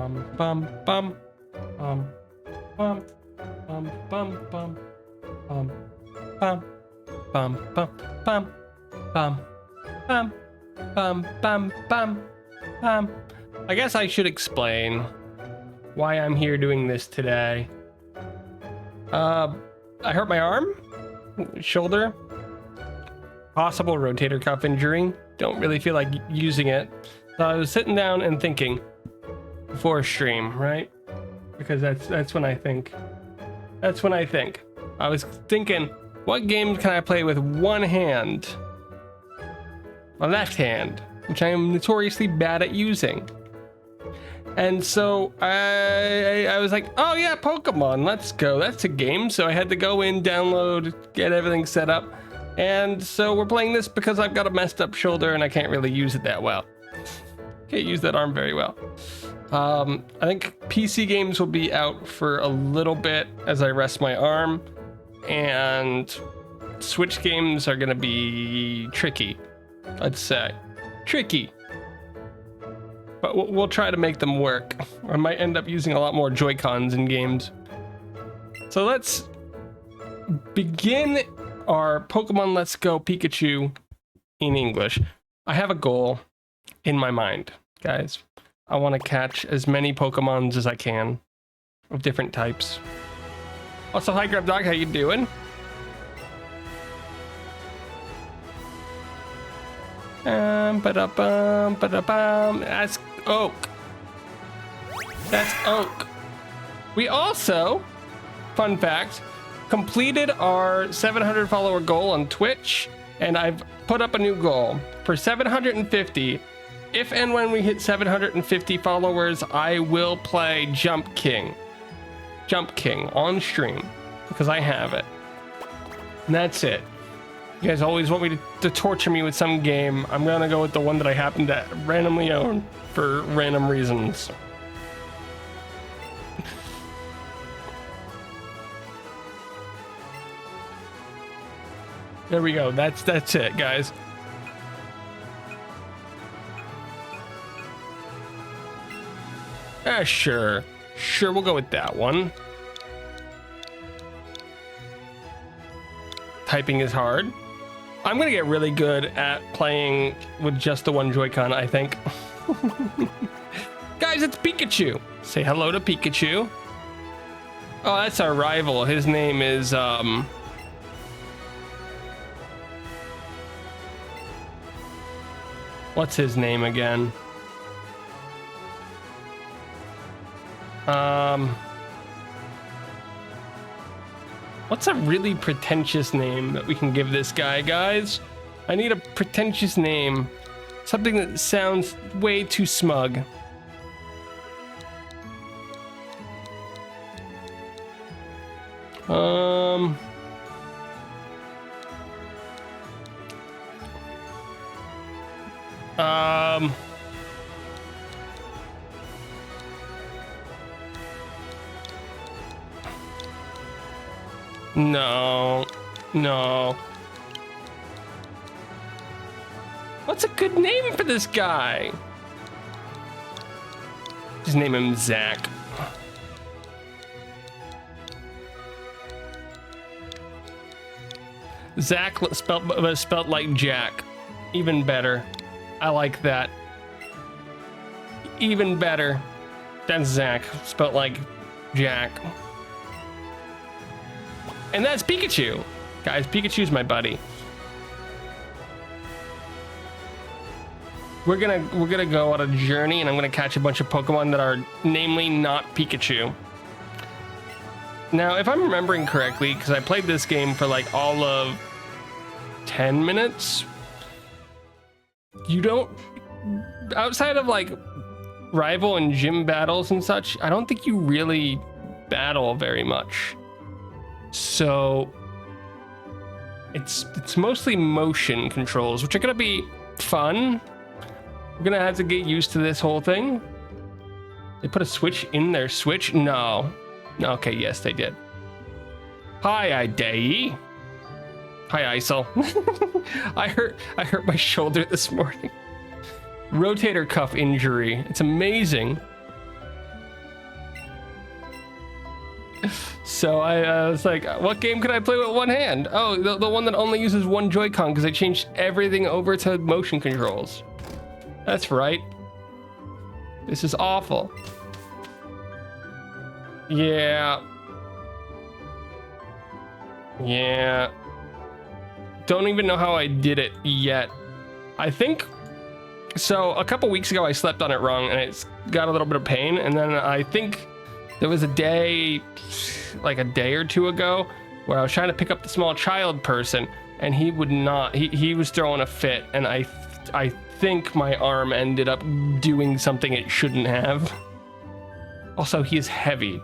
bum bum bum bum bum bum bum bum bum bum bum bum bum bum bum bum bum. I guess I should explain why I'm here doing this today. I hurt my arm, shoulder, possible rotator cuff injury. Don't really feel like using it. So I was sitting down and thinking before a stream, right? Because that's when I think. That's when I think. I was thinking, what games can I play with one hand? My left hand, which I am notoriously bad at using. And so I was like, oh yeah, Pokemon, let's go. That's a game. So I had to go in, download, get everything set up. And so we're playing this because I've got a messed up shoulder and I can't really use it that well. Can't use that arm very well. I think PC games will be out for a little bit as I rest my arm. And Switch games are gonna be tricky, I'd say. Tricky. But we'll try to make them work. I might end up using a lot more Joy-Cons in games. So let's begin our Pokemon Let's Go Pikachu in English. I have a goal in my mind, guys. I want to catch as many Pokemons as I can of different types. Also, hi Grub Dog, how you doing? That's Oak. That's Oak. We also, fun fact, completed our 700 follower goal on Twitch, and I've put up a new goal for 750. If and when we hit 750 followers, I will play Jump King on stream because I have it. And that's it. You guys always want me to torture me with some game. I'm gonna go with the one that I happen to randomly own for random reasons. There we go. That's it, guys. Sure, we'll go with that one. Typing is hard. I'm gonna get really good at playing with just the one Joy-Con, I think. Guys, it's Pikachu. Say hello to Pikachu. Oh, that's our rival. His name is, what's his name again? What's a really pretentious name that we can give this guy, guys? I need a pretentious name. Something that sounds way too smug. No. What's a good name for this guy? Just name him Zach. Zach spelled like Jack. Even better. I like that. Even better. That's Zach, spelled like Jack. And that's Pikachu. Guys, Pikachu's my buddy. We're gonna go on a journey and I'm gonna catch a bunch of Pokemon that are namely not Pikachu. Now, if I'm remembering correctly, because I played this game for like all of 10 minutes, you don't, outside of like rival and gym battles and such, I don't think you really battle very much. So it's mostly motion controls, which are gonna be fun. We're gonna have to get used to this whole thing. They put a switch in their Switch? No. Okay, yes, they did. Hi, Idei. Hi, Isel. I hurt my shoulder this morning. Rotator cuff injury. It's amazing. So I was like, what game could I play with one hand? Oh, the one that only uses one Joy-Con because they changed everything over to motion controls. That's right. This is awful. Yeah. Yeah. Don't even know how I did it yet. I think, so a couple weeks ago I slept on it wrong and it's got a little bit of pain, and then I think there was a day, like a day or two ago, where I was trying to pick up the small child person and he would not, he was throwing a fit, and I think my arm ended up doing something it shouldn't have. Also, he is heavy.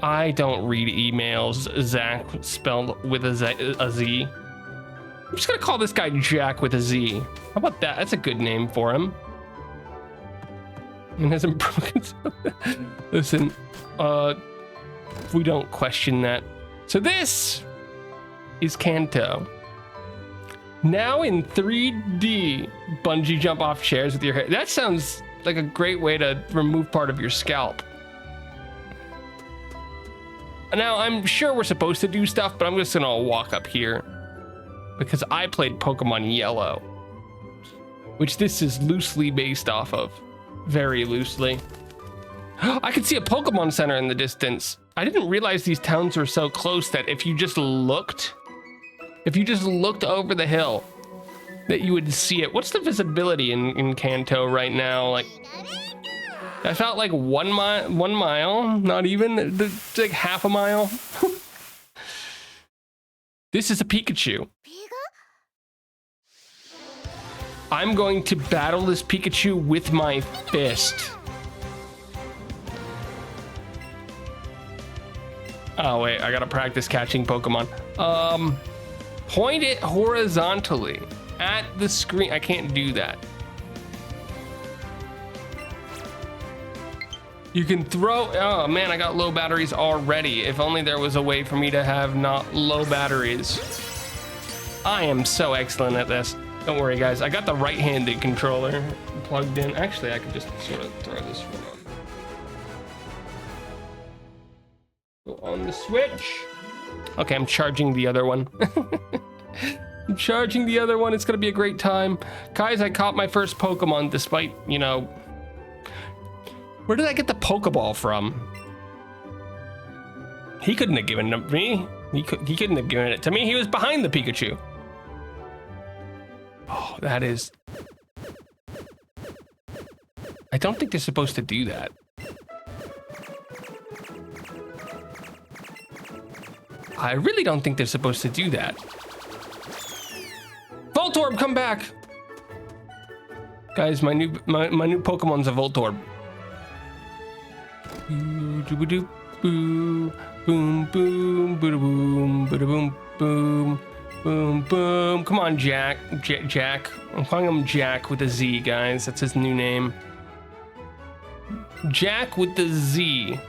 I don't read emails, Zach spelled with a Z. I'm just gonna call this guy Jack with a Z. How about that? That's a good name for him. And hasn't broken. Listen, we don't question that. So this is Kanto. Now in 3D, bungee jump off chairs with your hair. That sounds like a great way to remove part of your scalp. Now, I'm sure we're supposed to do stuff, but I'm just gonna walk up here because I played Pokemon Yellow, which this is loosely based off of. Very loosely. I could see a Pokemon Center in the distance. I didn't realize these towns were so close that if you just looked over the hill, that you would see it. What's the visibility in Kanto right now? Like, I felt like 1 mile, not even, it's like half a mile. This is a Pikachu. I'm going to battle this Pikachu with my fist. Oh wait, I gotta practice catching Pokemon. Point it horizontally at the screen. I can't do that. You can throw, oh man, I got low batteries already. If only there was a way for me to have not low batteries. I am so excellent at this. Don't worry guys, I got the right-handed controller plugged in. Actually, I could just sort of throw this one on. Go on the Switch. Okay, I'm charging the other one. I'm charging the other one, it's gonna be a great time. Guys, I caught my first Pokemon despite, you know, where did I get the Pokeball from? He couldn't have given it to me. He couldn't have given it to me. He was behind the Pikachu. Oh, that is... I don't think they're supposed to do that. I really don't think they're supposed to do that. Voltorb, come back! Guys, my new Pokemon's a Voltorb. Boom, boom, boom, boom, boom, boom, boom, boom, boom. Come on, Jack. Jack. I'm calling him Jack with a Z, guys. That's his new name. Jack with the Z.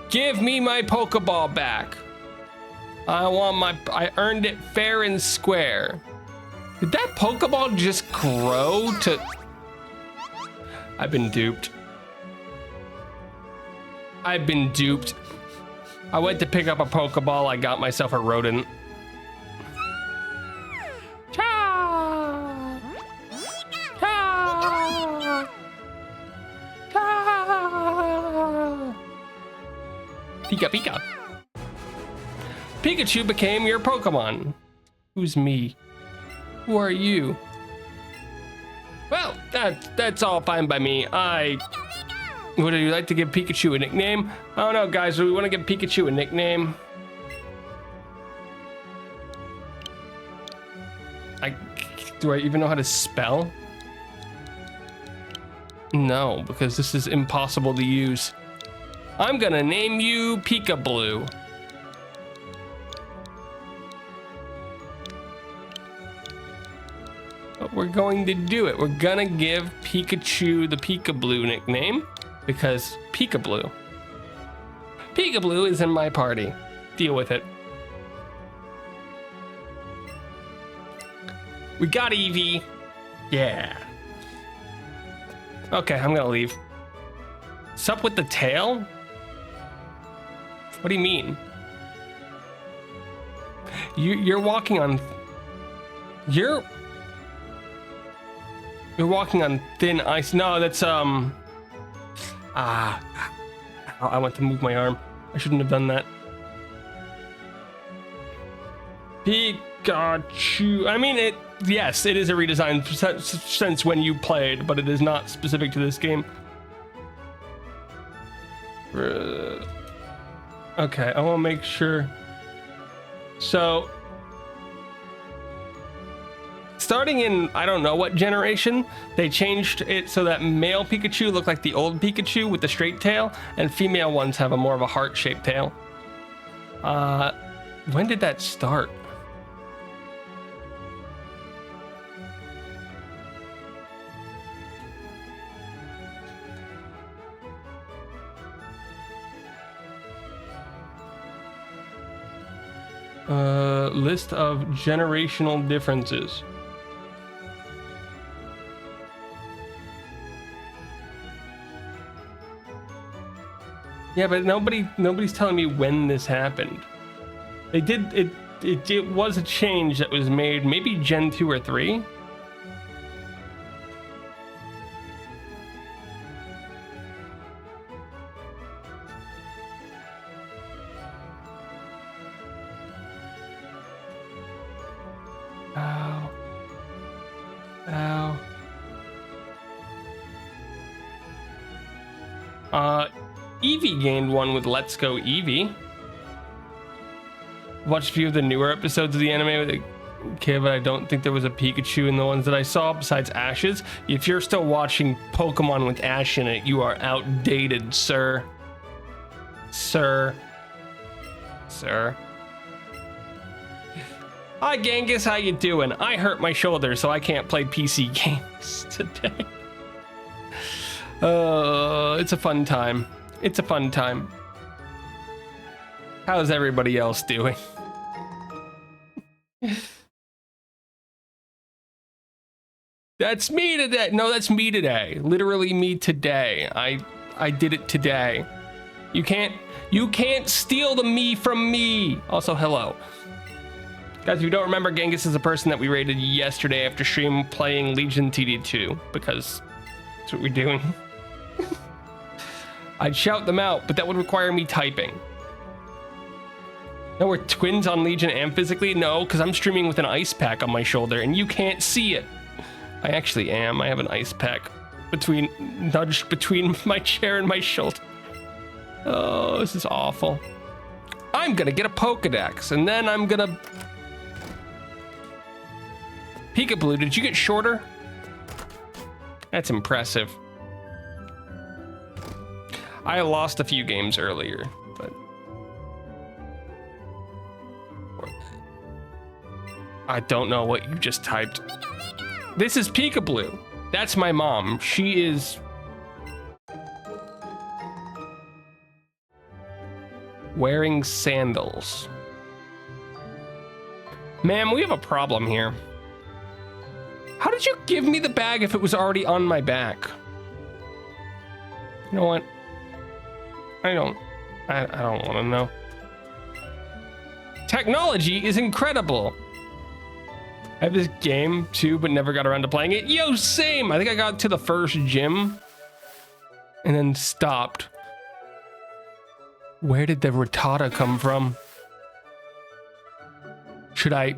Give me my Pokeball back. I earned it fair and square. Did that Pokeball just grow to... I've been duped. I've been duped. I went to pick up a Pokeball, I got myself a rodent. Cha! Cha! Cha! Pika Pika. Pikachu became your Pokemon. Who's me? Who are you? Well, that's all fine by me. Would you like to give Pikachu a nickname? I don't know, guys. Do we want to give Pikachu a nickname? Do I even know how to spell? No, because this is impossible to use. I'm gonna name you Pikablue. But we're going to do it. We're gonna give Pikachu the Pikablue nickname because Pikablue. Pikablue is in my party. Deal with it. We got Eevee. Yeah. Okay, I'm gonna leave. Sup with the tail? What do you mean? You're walking on... You're walking on thin ice. No, that's, I went to move my arm. I shouldn't have done that. Pikachu. I mean, yes, it is a redesign since when you played, but it is not specific to this game. Okay, I want to make sure. So, starting in, I don't know what generation, they changed it so that male Pikachu look like the old Pikachu with the straight tail, and female ones have a more of a heart-shaped tail. When did that start? List of generational differences. Yeah, but nobody's telling me when this happened. They did it was a change that was made maybe Gen 2 or 3. Eevee gained one with Let's Go Eevee. Watched a few of the newer episodes of the anime with a kid, but I don't think there was a Pikachu in the ones that I saw besides Ash's. If you're still watching Pokemon with Ash in it, you are outdated, sir. Sir. Hi Genghis, how you doing? I hurt my shoulder, so I can't play PC games today. It's a fun time. It's a fun time. How's everybody else doing? That's me today. No, that's me today. Literally me today. I did it today. You can't steal the me from me. Also, hello. Guys, if you don't remember, Genghis is a person that we raided yesterday after stream playing Legion TD2, because that's what we're doing. I'd shout them out, but that would require me typing. No, we're twins on Legion and physically? No, because I'm streaming with an ice pack on my shoulder and you can't see it. I actually am. I have an ice pack nudged between my chair and my shoulder. Oh, this is awful. I'm gonna get a Pokedex and then I'm gonna... Peekaboo, did you get shorter? That's impressive. I lost a few games earlier, but... I don't know what you just typed. This is Peekaboo. That's my mom. She is... wearing sandals. Ma'am, we have a problem here. How did you give me the bag if it was already on my back? You know what? I don't want to know. Technology is incredible. I have this game too, but never got around to playing it. Yo, same. I think I got to the first gym and then stopped. Where did the Rattata come from? Should I?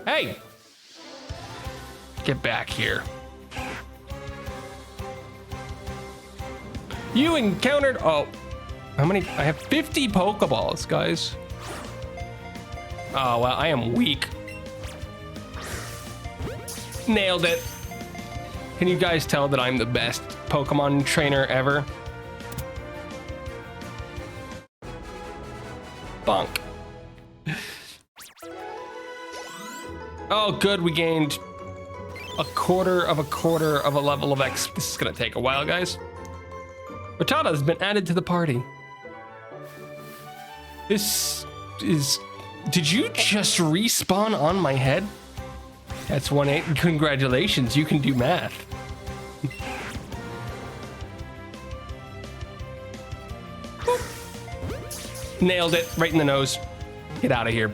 Hey! Get back here. You encountered, oh, how many? I have 50 Pokeballs, guys. Oh, well, I am weak. Nailed it. Can you guys tell that I'm the best Pokemon trainer ever? Bonk. Oh, good, we gained a quarter of a level of X. This is gonna take a while, guys. Rattata has been added to the party. This is Did you just respawn on my head? That's 1-8. Congratulations, you can do math. Nailed it right in the nose. Get out of here,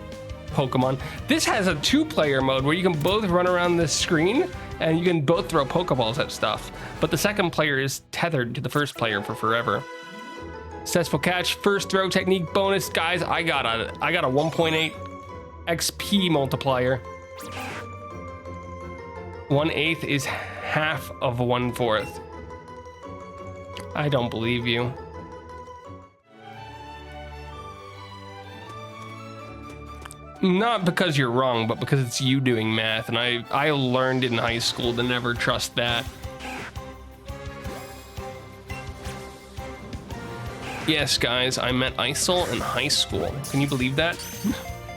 Pokemon. This has a 2-player mode where you can both run around this screen and you can both throw Pokeballs at stuff. But the second player is tethered to the first player for forever. Successful catch, first throw technique bonus. Guys, I got a 1.8 XP multiplier. 1/8 is half of 1/4. I don't believe you. Not because you're wrong, but because it's you doing math, and I learned in high school to never trust that. Yes, guys, I met Isol in high school. Can you believe that?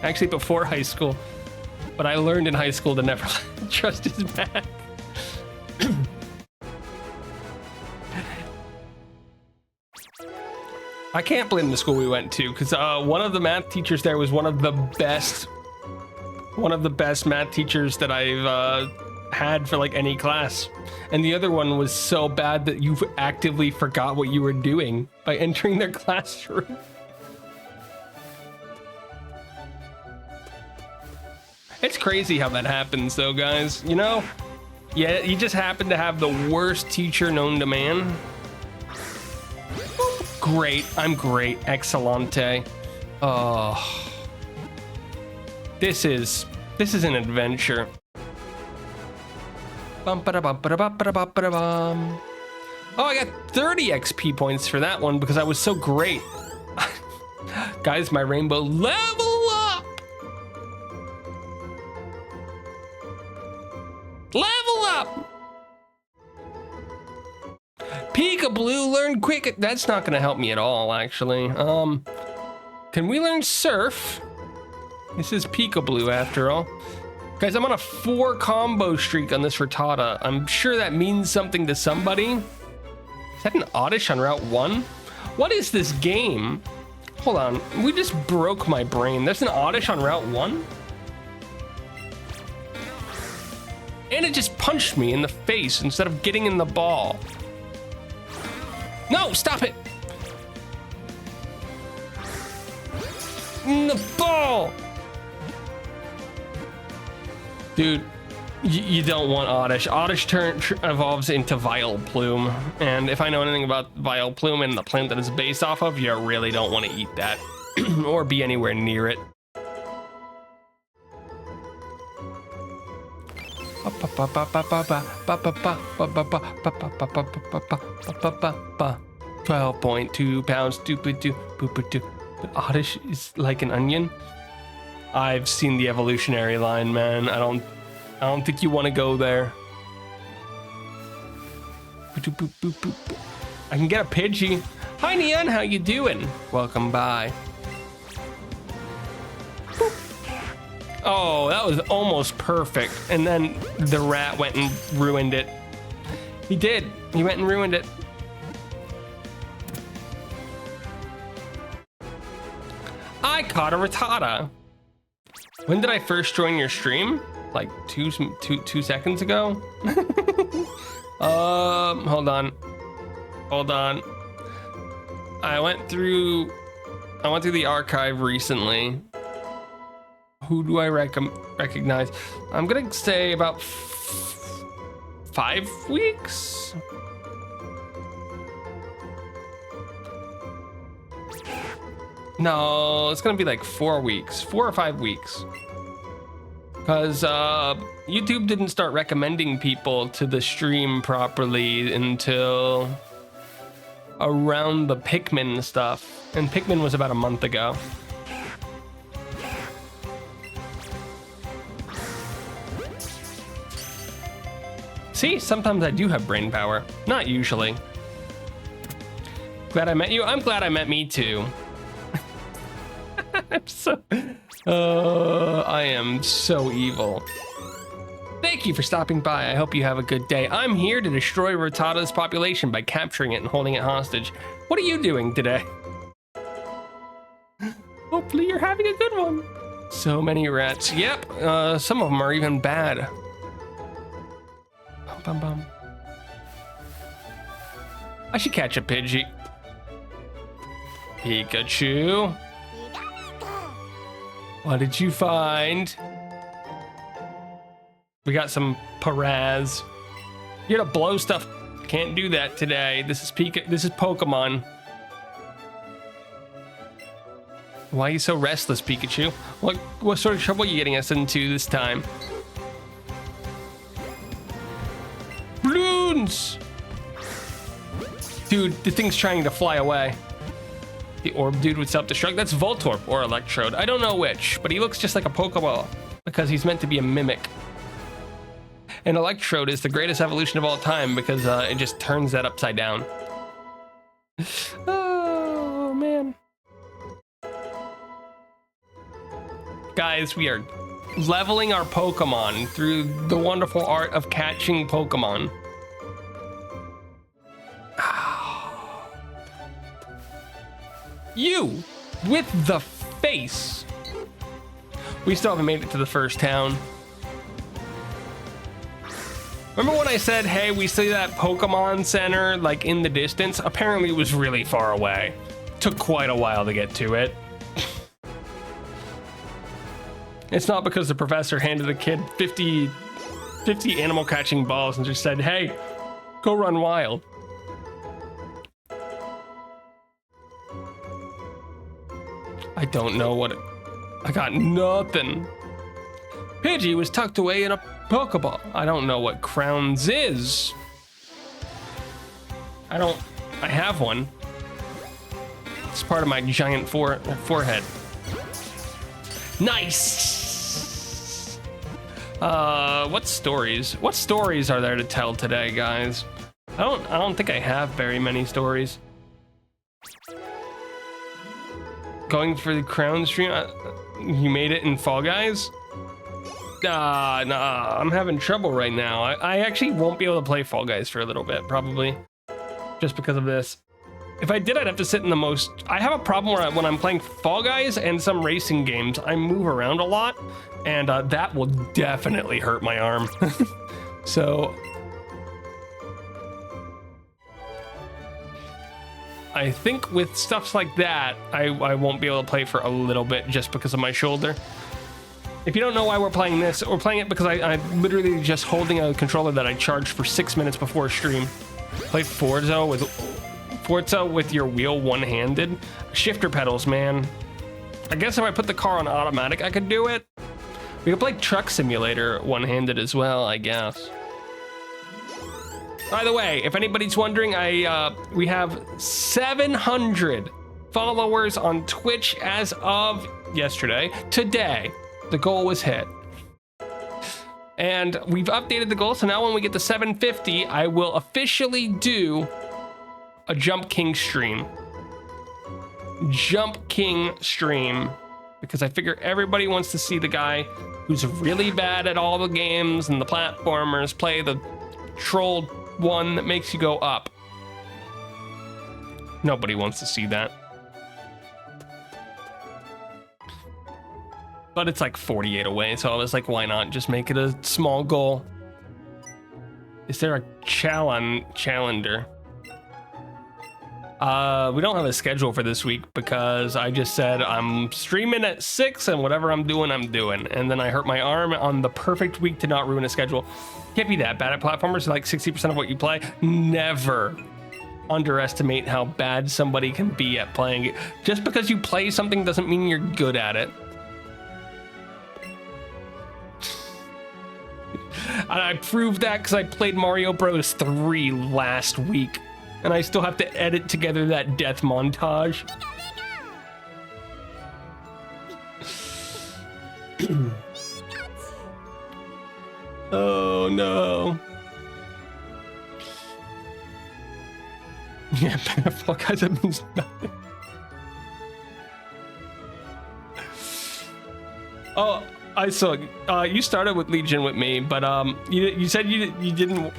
Actually, before high school. But I learned in high school to never trust his math. I can't blame the school we went to, because one of the math teachers there was one of the best math teachers that I've had for like any class. And the other one was so bad that you actively forgot what you were doing by entering their classroom. It's crazy how that happens though, guys. You know? Yeah, you just happen to have the worst teacher known to man. Great, I'm great. Excellente. Oh. This is an adventure. Oh, I got 30 XP points for that one because I was so great. Guys, my rainbow level up! Level up! Pikachu, learn quick. That's not gonna help me at all, actually. Can we learn Surf? This is Pikachu after all. Guys, I'm on a 4 combo streak on this Rattata. I'm sure that means something to somebody. Is that an Oddish on Route 1? What is this game? Hold on, we just broke my brain. There's an Oddish on Route 1? And it just punched me in the face instead of getting in the ball. No, stop it! In the ball! Dude, you don't want Oddish. Oddish evolves into Vileplume, and if I know anything about Vileplume and the plant that it's based off of, you really don't want to eat that or be anywhere near it. 12.2 pounds, stupid, Oddish is like an onion. I've seen the evolutionary line, man. I don't think you want to go there. I can get a Pidgey. Hi, Neon, how you doing? Welcome by. Oh, that was almost perfect. And then the rat went and ruined it. He did. He went and ruined it. I caught a Rattata. When did I first join your stream? Like two seconds ago? Hold on. I went through the archive recently. Who do I recognize? I'm gonna say about 5 weeks. No, it's gonna be like 4 weeks, 4 or 5 weeks. Because YouTube didn't start recommending people to the stream properly until around the Pikmin stuff. And Pikmin was about a month ago. See, sometimes I do have brain power. Not usually. Glad I met you. I'm glad I met me too. I am so evil. Thank you for stopping by. I hope you have a good day. I'm here to destroy Rattata's population by capturing it and holding it hostage. What are you doing today? Hopefully you're having a good one. So many rats. Yep, some of them are even bad. Bum, bum, bum. I should catch a Pidgey. Pikachu. What did you find? We got some Paraz. You're to blow stuff. Can't do that today. This is Pokemon. Why are you so restless, Pikachu? What sort of trouble are you getting us into this time? Balloons! Dude, the thing's trying to fly away. The orb dude would self-destruct. That's Voltorb or Electrode. I don't know which, but he looks just like a Pokeball because he's meant to be a mimic. And Electrode is the greatest evolution of all time because it just turns that upside down. Oh, man. Guys, we are leveling our Pokemon through the wonderful art of catching Pokemon. You with the face. We still haven't made it to the first town. Remember when I said, hey, we see that Pokemon Center like in the distance? Apparently it was really far away. Took quite a while to get to it. It's not because the professor handed the kid 50 animal catching balls and just said, hey, go run wild. I don't know what I got nothing. Pidgey was tucked away in a Pokeball. I don't know what Crowns is. I have one. It's part of my giant forehead. Nice. What stories are there to tell today, guys? I don't think I have very many stories. Going for the crown stream? You made it in Fall Guys? Nah, I'm having trouble right now. I actually won't be able to play Fall Guys for a little bit, probably. Just because of this. If I did, I'd have to sit in the most... I have a problem where when I'm playing Fall Guys and some racing games, I move around a lot, and that will definitely hurt my arm. So... I think with stuff like that, I won't be able to play for a little bit just because of my shoulder. If you don't know why we're playing this, we're playing it because I'm literally just holding a controller that I charged for 6 minutes before a stream. Play Forza with your wheel one-handed. Shifter pedals, man. I guess if I put the car on automatic, I could do it. We could play Truck Simulator one-handed as well, I guess. By the way, if anybody's wondering, we have 700 followers on Twitch as of yesterday. Today, the goal was hit. And we've updated the goal, so now when we get to 750, I will officially do a Jump King stream. Jump King stream. Because I figure everybody wants to see the guy who's really bad at all the games and the platformers play the troll one that makes you go up. Nobody wants to see that. But it's like 48 away, so I was like, why not just make it a small goal? Is there a challenger? We don't have a schedule for this week because I just said I'm streaming at 6 and whatever I'm doing. And then I hurt my arm on the perfect week to not ruin a schedule. Can't be that bad at platformers, like 60% of what you play. Never underestimate how bad somebody can be at playing it. Just because you play something doesn't mean you're good at it. And I proved that because I played Mario Bros. 3 last week. And I still have to edit together that death montage. Oh no. Yeah, Fall Guys, that means nothing. Oh, I saw you started with Legion with me, but you said you didn't,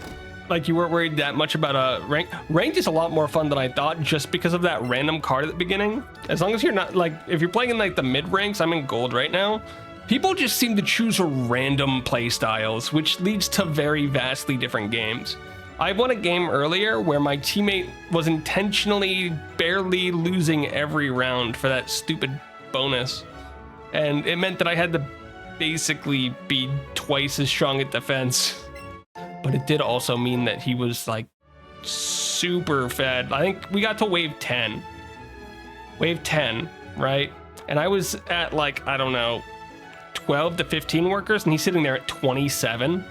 like, you weren't worried that much about rank. Ranked is a lot more fun than I thought, just because of that random card at the beginning. As long as you're not, like, if you're playing in like the mid ranks, I'm in gold right now. People just seem to choose random play styles, which leads to very vastly different games. I won a game earlier where my teammate was intentionally barely losing every round for that stupid bonus. And it meant that I had to basically be twice as strong at defense. But it did also mean that he was like super fed. I think we got to wave 10. Wave 10, right? And I was at like, I don't know, 12 to 15 workers, and he's sitting there at 27.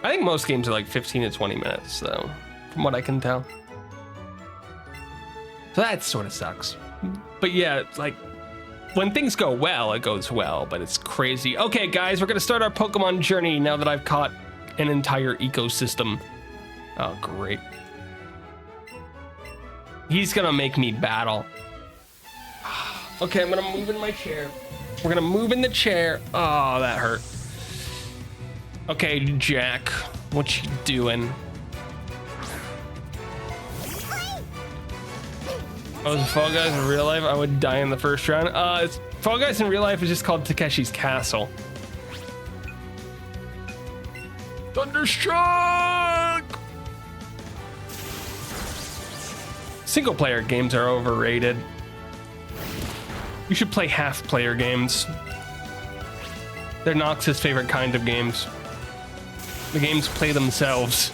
I think most games are like 15 to 20 minutes, though, from what I can tell. So that sort of sucks. But yeah, it's like, when things go well, it goes well, but it's crazy. Okay, guys, we're gonna start our Pokemon journey now that I've caught an entire ecosystem. Oh, great. He's gonna make me battle. Okay, I'm gonna move in my chair. We're gonna move in the chair. Oh, that hurt. Okay, Jack, what you doing? Oh, is Fall Guys in real life? I would die in the first round. Fall Guys in real life is just called Takeshi's Castle. Thunderstruck! Single player games are overrated. You should play half player games. They're Nox's favorite kind of games. The games play themselves.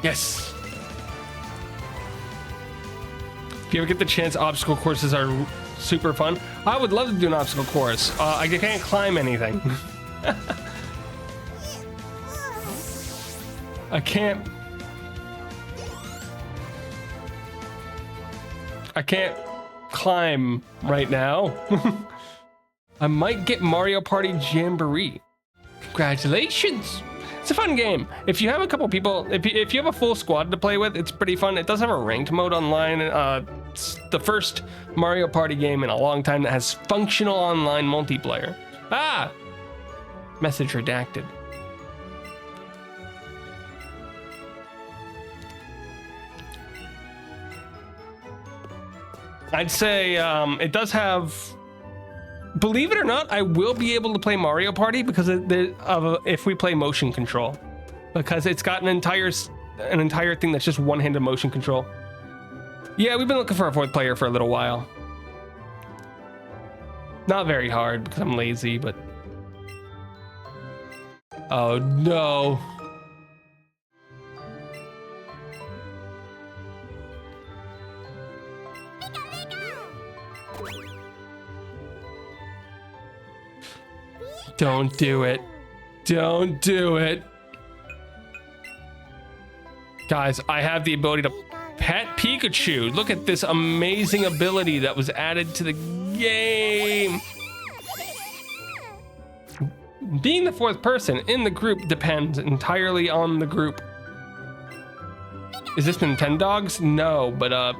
Yes. If you ever get the chance, obstacle courses are super fun. I would love to do an obstacle course. I can't climb anything. I can't climb right now. I might get Mario Party Jamboree. Congratulations. It's a fun game. If you have a couple people, if you have a full squad to play with, it's pretty fun. It does have a ranked mode online. It's the first Mario Party game in a long time that has functional online multiplayer. Ah! Message redacted. I'd say it does have... Believe it or not, I will be able to play Mario Party because if we play motion control, because it's got an entire thing that's just one-handed motion control. Yeah, we've been looking for a fourth player for a little while. Not very hard because I'm lazy, but oh no. Don't do it. Don't do it. Guys, I have the ability to pet Pikachu. Look at this amazing ability that was added to the game. Being the fourth person in the group depends entirely on the group. Is this Nintendogs? No, but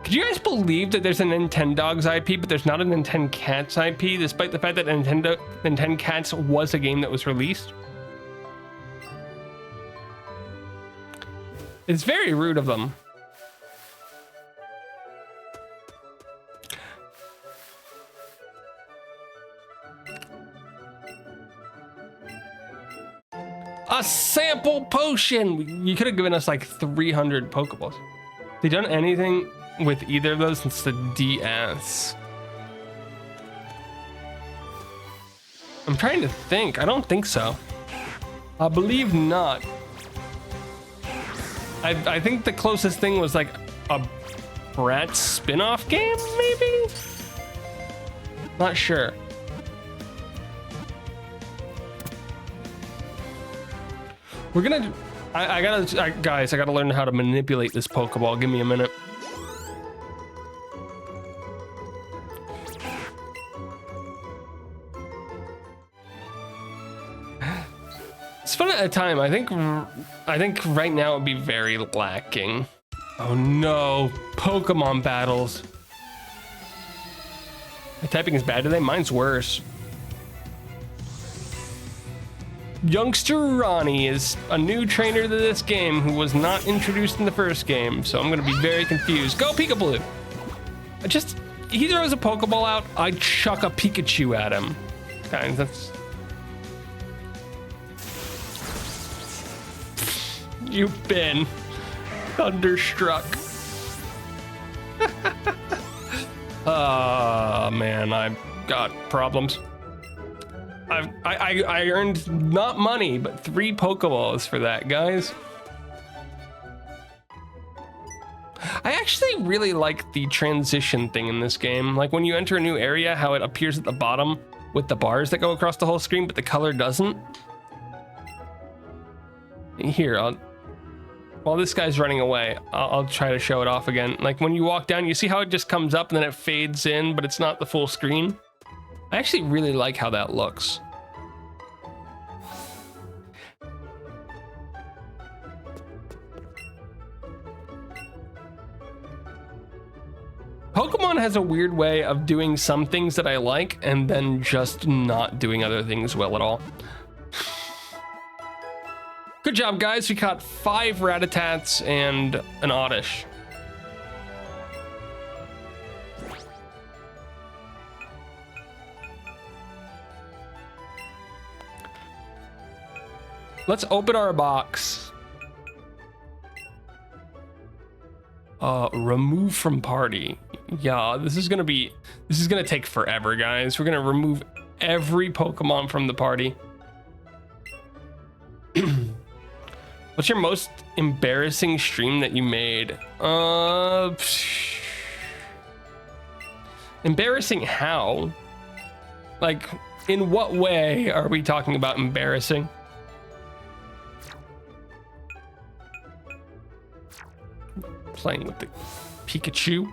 could you guys believe that there's a Nintendogs IP, but there's not a Nintencats IP, despite the fact that Nintencats was a game that was released? It's very rude of them. A sample potion! You could have given us like 300 Pokeballs. They done anything with either of those since the DS? I'm trying to think. I don't think so. I believe not. I think the closest thing was like a Bratz spin-off game, maybe? Not sure. We're gonna... guys, I gotta learn how to manipulate this Pokeball. Give me a minute. It's fun at a time. I think right now it would be very lacking. Oh no, Pokemon battles. My typing is bad today. Mine's worse. youngster Ronnie is a new trainer to this game who was not introduced in the first game, so I'm gonna be very confused. Go Pikachu! He throws a Pokeball out, I chuck a Pikachu at him. Okay, that's... You've been thunderstruck. Man, I've got problems. I earned not money, but 3 Pokeballs for that, guys. I actually really like the transition thing in this game. Like when you enter a new area, how it appears at the bottom with the bars that go across the whole screen, but the color doesn't. Here, while this guy's running away, I'll try to show it off again. Like when you walk down, you see how it just comes up and then it fades in, but it's not the full screen? I actually really like how that looks. Pokemon has a weird way of doing some things that I like and then just not doing other things well at all. Good job, guys. We caught 5 Rattatas and an Oddish. Let's open our box. Remove from party. Yeah, this is gonna take forever, guys. We're gonna remove every Pokemon from the party. What's your most embarrassing stream that you made? Embarrassing how? Like, in what way are we talking about embarrassing? Playing with the Pikachu.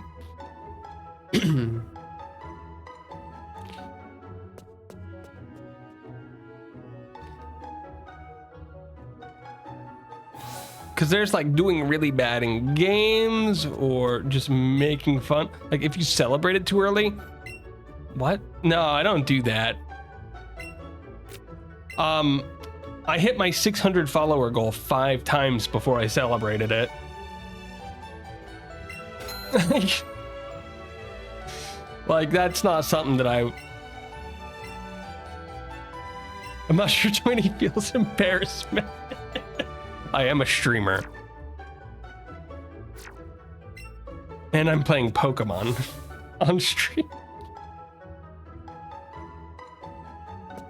Because there's like doing really bad in games or just making fun. Like if you celebrated too early. What? No, I don't do that. I hit my 600 follower goal 5 times before I celebrated it. Like that's not something that I'm not sure 20 feels embarrassment. I am a streamer. And I'm playing Pokemon on stream.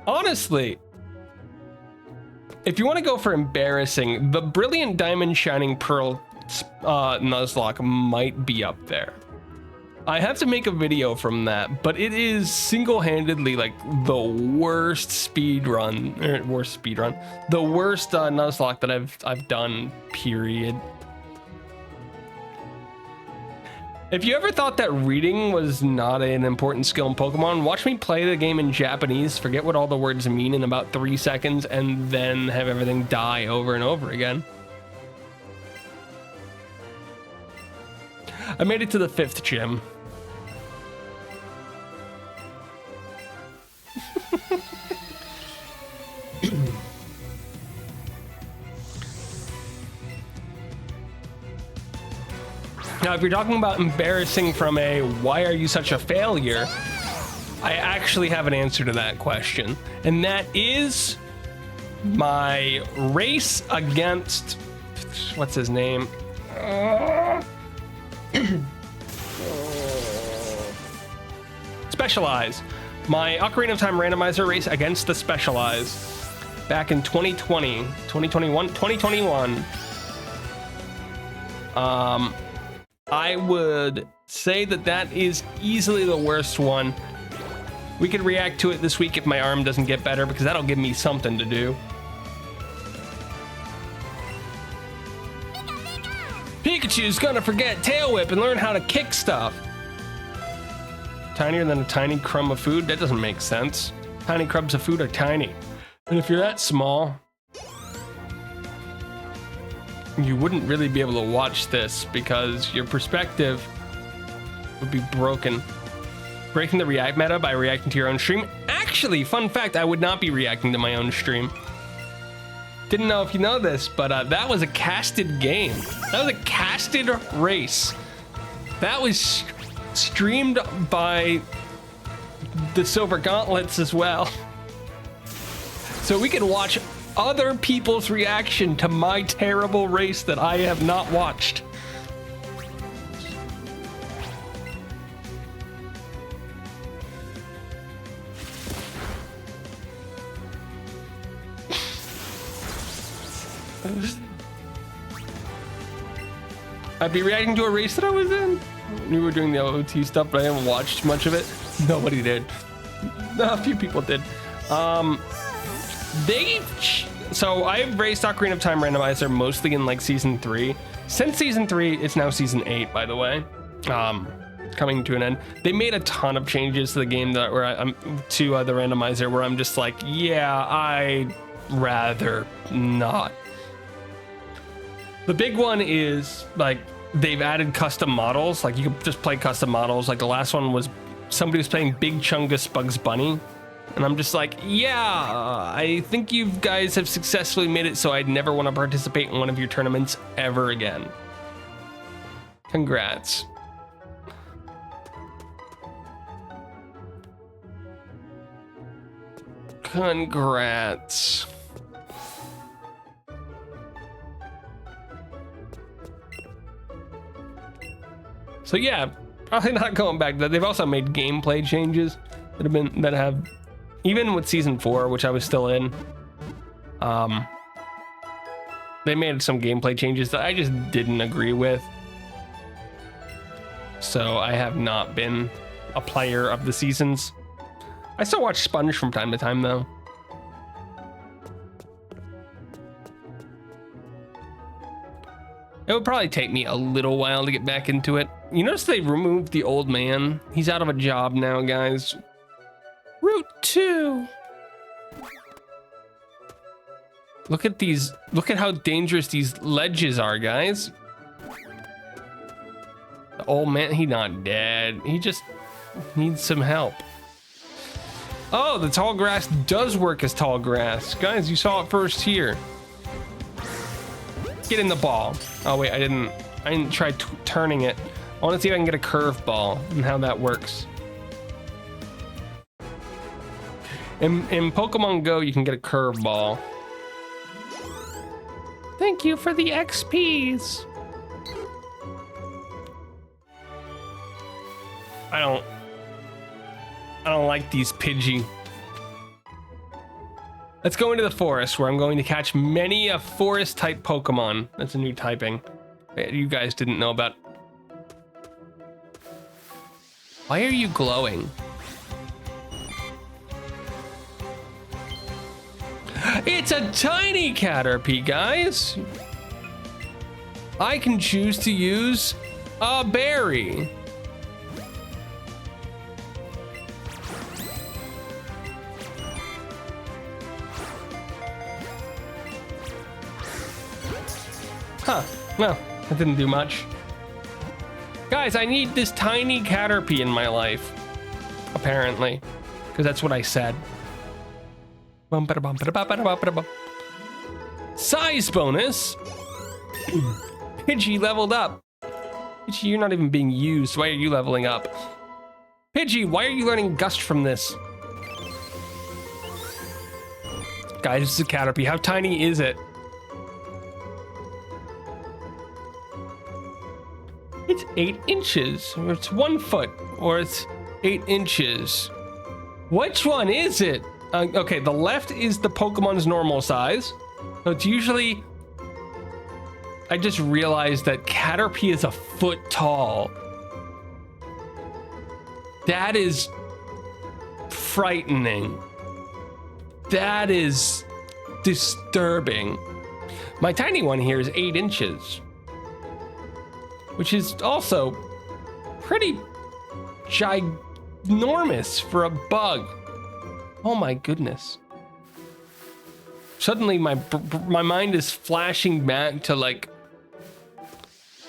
Honestly, if you want to go for embarrassing, the Brilliant Diamond Shining Pearl Nuzlocke might be up there. I have to make a video from that, but it is single-handedly like the worst speedrun, the worst Nuzlocke that I've done, period. If you ever thought that reading was not an important skill in Pokemon, watch me play the game in Japanese, forget what all the words mean in about 3 seconds, and then have everything die over and over again. I made it to the 5th gym. Now, if you're talking about embarrassing from a why are you such a failure, I actually have an answer to that question. And that is my race against, what's his name? Specialize. My Ocarina of Time randomizer race against the Specialize back in 2021. I would say that is easily the worst one. We could react to it this week if my arm doesn't get better, because that'll give me something to do. Pikachu's gonna forget Tail Whip and learn how to kick stuff. Tinier than a tiny crumb of food? That doesn't make sense. Tiny crumbs of food are tiny. And if you're that small, you wouldn't really be able to watch this because your perspective would be broken. Breaking the react meta by reacting to your own stream? Actually, fun fact, I would not be reacting to my own stream. Didn't know if you know this, but that was a casted game. That was a casted race. That was streamed by the Silver Gauntlets as well. So we can watch other people's reaction to my terrible race that I have not watched. I'd be reacting to a race that I was in. We were doing the OT stuff, but I haven't watched much of it. Nobody did. A few people did. So I've raced Ocarina of Time randomizer mostly in like season 3. Since season 3, it's now season 8, by the way. Coming to an end. They made a ton of changes to the game that where I'm to the randomizer where I'm just like, yeah, I'd rather not. The big one is like they've added custom models. Like you can just play custom models. Like the last one was somebody was playing Big Chungus Bugs Bunny. And I'm just like, yeah, I think you guys have successfully made it so I'd never want to participate in one of your tournaments ever again. Congrats. Congrats. So yeah, probably not going back. They've also made gameplay changes that have even with season 4, which I was still in. They made some gameplay changes that I just didn't agree with. So I have not been a player of the seasons. I still watch Sponge from time to time though. It would probably take me a little while to get back into it. You notice they removed the old man? He's out of a job now, guys. Route 2. Look at these. Look at how dangerous these ledges are, guys. The old man, he not dead. He just needs some help. Oh, the tall grass does work as tall grass. Guys, you saw it first here. Get in the ball. Oh wait, I didn't try turning it. I want to see if I can get a curve ball and how that works. In Pokemon Go, you can get a curve ball. Thank you for the XPs. I don't like these Pidgey. Let's go into the forest where I'm going to catch many a forest type Pokemon. That's a new typing you guys didn't know about. Why are you glowing? It's a tiny Caterpie, guys. I can choose to use a berry. Huh, well, that didn't do much. Guys, I need this tiny Caterpie in my life. Apparently, because that's what I said. Size bonus. Pidgey leveled up. Pidgey, you're not even being used. Why are you leveling up? Pidgey, why are you learning Gust from this? Guys, this is a Caterpie. How tiny is it? It's 8 inches, or it's 1 foot, or it's 8 inches. Which one is it? Okay, the left is the Pokemon's normal size. So it's usually... I just realized that Caterpie is a foot tall. That is frightening. That is disturbing. My tiny one here is 8 inches. Which is also pretty ginormous for a bug. Oh my goodness. Suddenly my mind is flashing back to like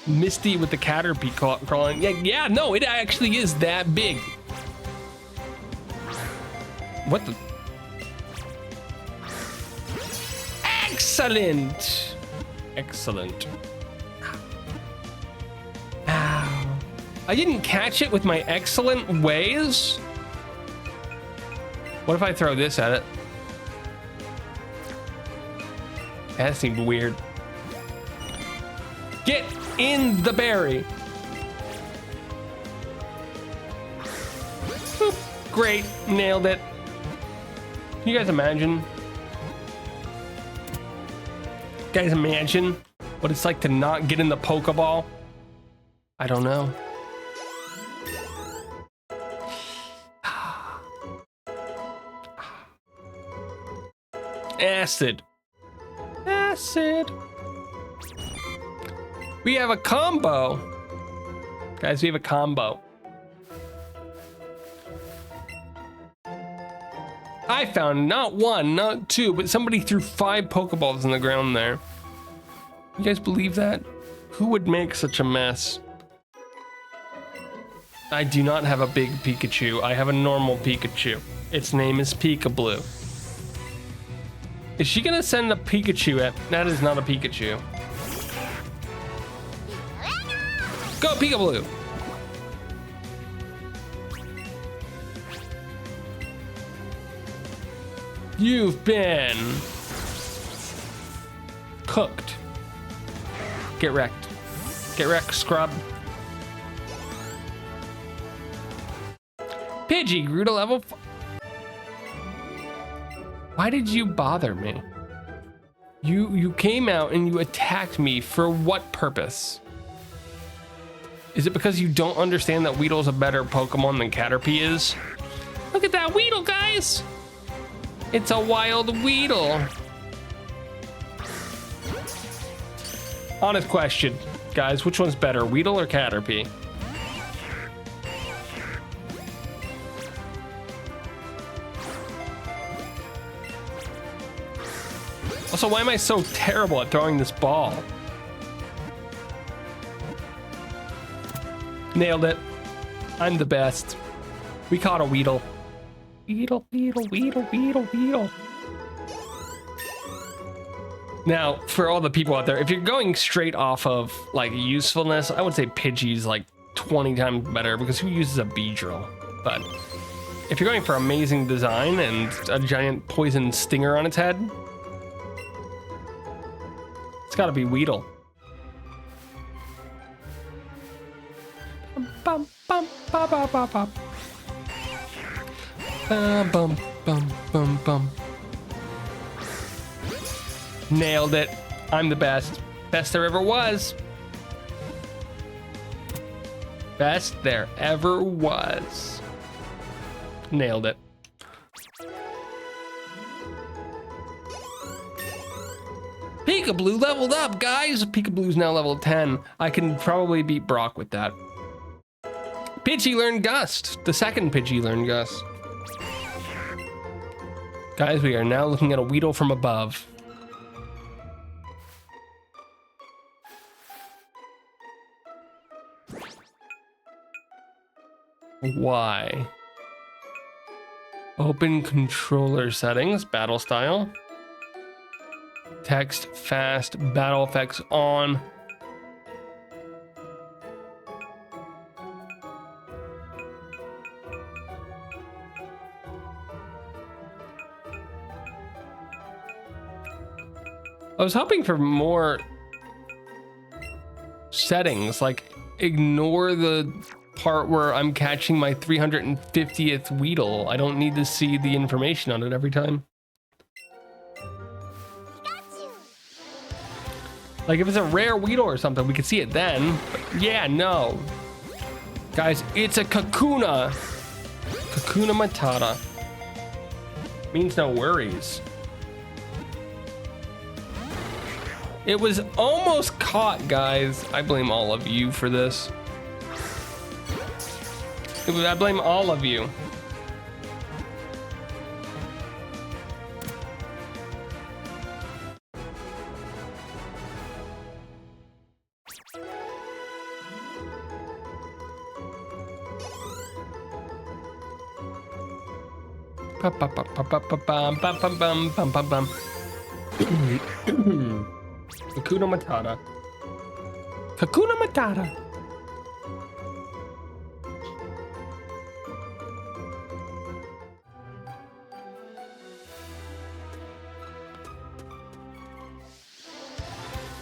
Misty with the Caterpie crawling. Yeah, no, it actually is that big. What the? Excellent. Excellent. Ow. I didn't catch it with my excellent ways. What if I throw this at it? That seemed weird. Get in the berry. Boop. Great, nailed it. Can you guys imagine? Guys, imagine what it's like to not get in the Pokeball? I don't know. Acid. Acid. We have a combo. Guys, we have a combo. I found not one, not two, but somebody threw 5 Pokeballs in the ground there. You guys believe that? Who would make such a mess? I do not have a big Pikachu. I have a normal Pikachu. Its name is Pikablue. Is she gonna send a Pikachu at? That is not a Pikachu. Go Pikablue! You've been cooked. Get wrecked. Get wrecked, scrub. Pidgey grew to level 5. Why did you bother me? You came out and you attacked me for what purpose? Is it because you don't understand that Weedle's a better Pokemon than Caterpie is? Look at that Weedle, guys! It's a wild Weedle. Honest question, guys, which one's better, Weedle or Caterpie? Also, why am I so terrible at throwing this ball? Nailed it. I'm the best. We caught a Weedle. Weedle, Weedle, Weedle, Weedle, Weedle. Now, for all the people out there, if you're going straight off of like usefulness, I would say Pidgey's like 20 times better because who uses a Beedrill? But if you're going for amazing design and a giant poison stinger on its head, it's gotta be Weedle. Bum, bum, bum, bum, bum, bum. Bum, bum, bum, bum. Nailed it. I'm the best. Best there ever was. Best there ever was. Nailed it. Pikablue leveled up, guys. Pikablue's now level 10. I can probably beat Brock with that. Pidgey learned Gust. The second Pidgey learned Gust. Guys, we are now looking at a Weedle from above. Why? Open controller settings, battle style. Text, fast, battle effects on. I was hoping for more settings, like ignore the part where I'm catching my 350th Weedle. I don't need to see the information on it every time. Pikachu. Like if it's a rare Weedle or something, we could see it then. But yeah, no. Guys, it's a Kakuna. Kakuna Matata. Means no worries. It was almost caught, guys. I blame all of you for this. I blame all of you. Hakuna Matata. Hakuna Matata.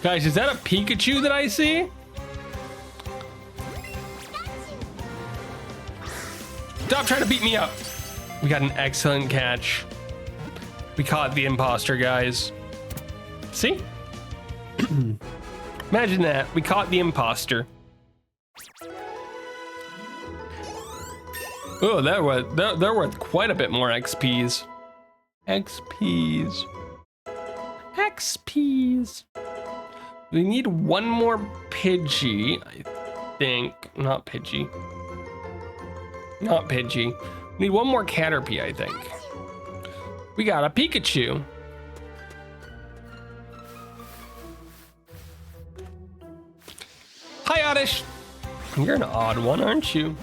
Guys, is that a Pikachu that I see? Stop trying to beat me up. We got an excellent catch. We caught the imposter, guys. See? Imagine that. We caught the imposter. Oh, they're worth quite a bit more XPs. XPs. XPs. We need one more Pidgey, I think. Not Pidgey. Not Pidgey. We need one more Caterpie, I think. We got a Pikachu. Hi, Oddish. You're an odd one, aren't you?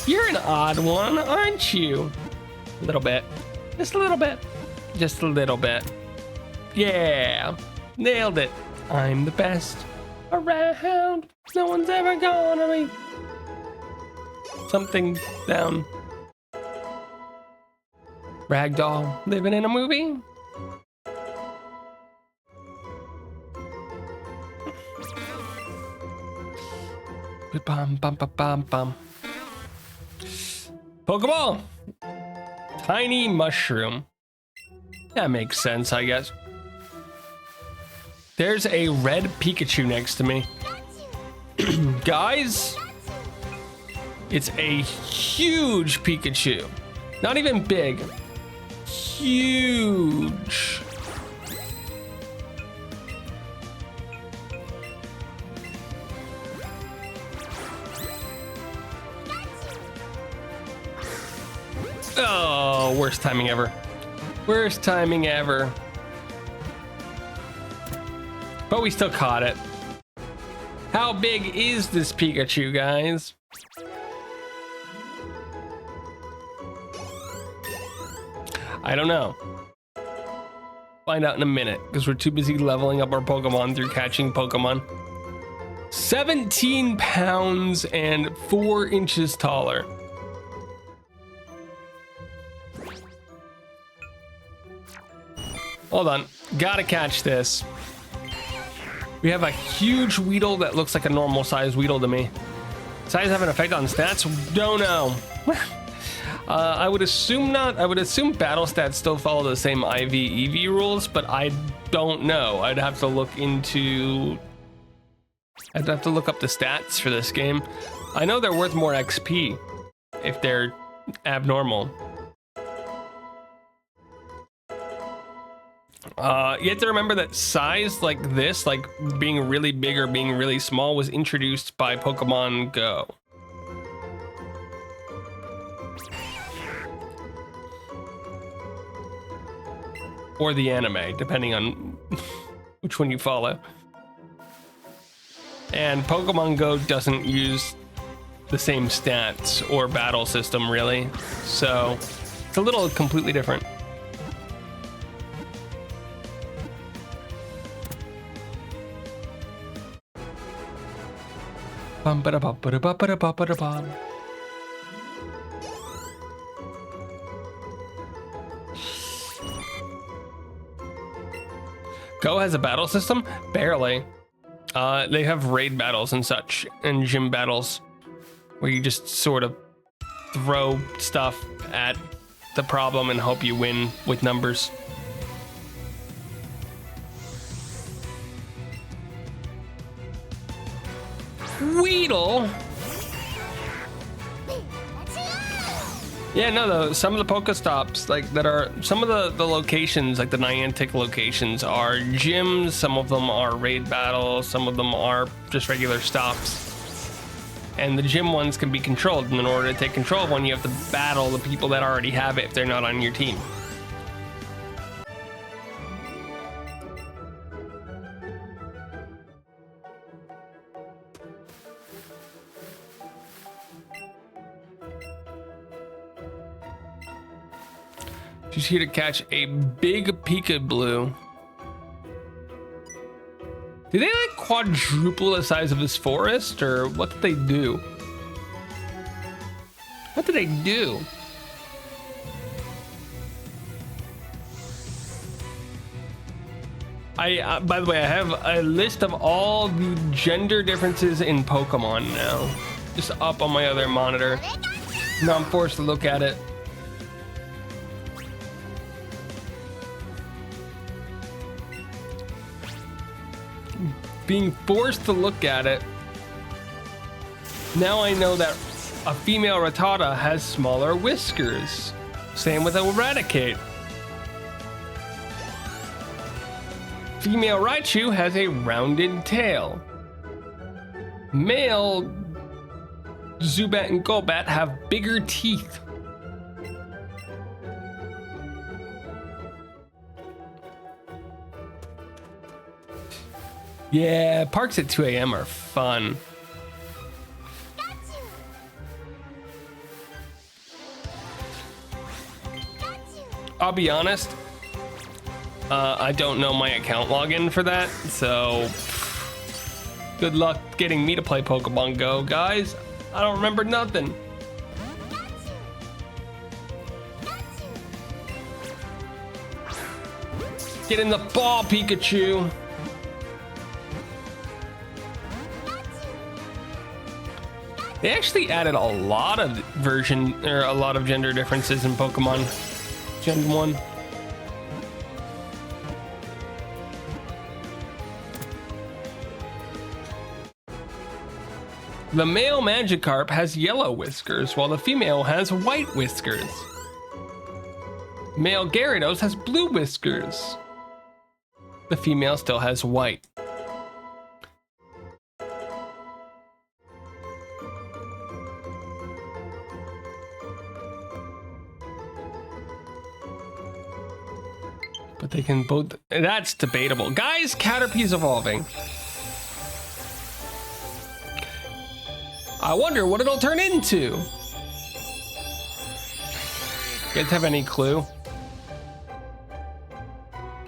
You're an odd one, aren't you? A little bit. Just a little bit. Just a little bit. Yeah. Nailed it. I'm the best around. No one's ever gonna be. Something down. Ragdoll living in a movie. Bum, bum, bum, bum, bum. Pokeball. Tiny mushroom. That makes sense, I guess. There's a red Pikachu next to me. Guys, it's a huge Pikachu. Not even big. Huge. Oh, worst timing ever. Worst timing ever. But we still caught it. How big is this Pikachu, guys? I don't know. Find out in a minute, because we're too busy leveling up our Pokemon through catching Pokemon. 17 pounds and 4 inches taller. Hold on, gotta catch this. We have a huge Weedle that looks like a normal size Weedle to me. Size have an effect on stats? Don't know. I would assume not. I would assume battle stats still follow the same IV EV rules, but I don't know. I'd have to look into. I'd have to look up the stats for this game. I know they're worth more XP if they're abnormal. You have to remember that size like this, like being really big or being really small, was introduced by Pokemon Go. Or the anime, depending on which one you follow. And Pokemon Go doesn't use the same stats or battle system, really. So it's a little completely different. Bum ba da bum ba da bum ba da bum ba da bum. Go has a battle system? Barely. They have raid battles and such, and gym battles, where you just sort of throw stuff at the problem and hope you win with numbers. Weedle? Yeah, no, though, some of the Pokestops, like, that are, some of the locations, like the Niantic locations, are gyms, some of them are raid battles, some of them are just regular stops. And the gym ones can be controlled, and in order to take control of one, you have to battle the people that already have it if they're not on your team. She's here to catch a big Pikachu. Did they like quadruple the size of this forest, or what did they do? What did they do? By the way, I have a list of all the gender differences in Pokemon now, just up on my other monitor. Now I'm forced to look at it. Being forced to look at it, now I know that a female Rattata has smaller whiskers. Same with Eradicate. Female Raichu has a rounded tail. Male Zubat and Golbat have bigger teeth. Yeah, parks at 2 a.m. are fun. I'll be honest, I don't know my account login for that, so good luck getting me to play Pokemon Go, guys. I don't remember nothing. Get in the ball, Pikachu. They actually added a lot of a lot of gender differences in Pokemon Gen 1. The male Magikarp has yellow whiskers, while the female has white whiskers. Male Gyarados has blue whiskers. The female still has white. But they can both... That's debatable. Guys, Caterpie's evolving. I wonder what it'll turn into. You guys have any clue?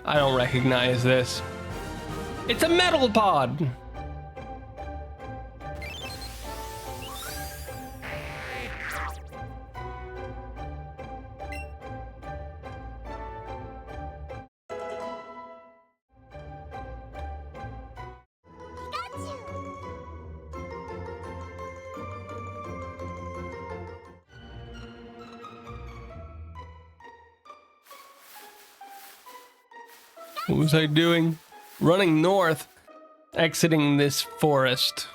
I don't recognize this. It's a metal pod. What was I doing? Running north, exiting this forest.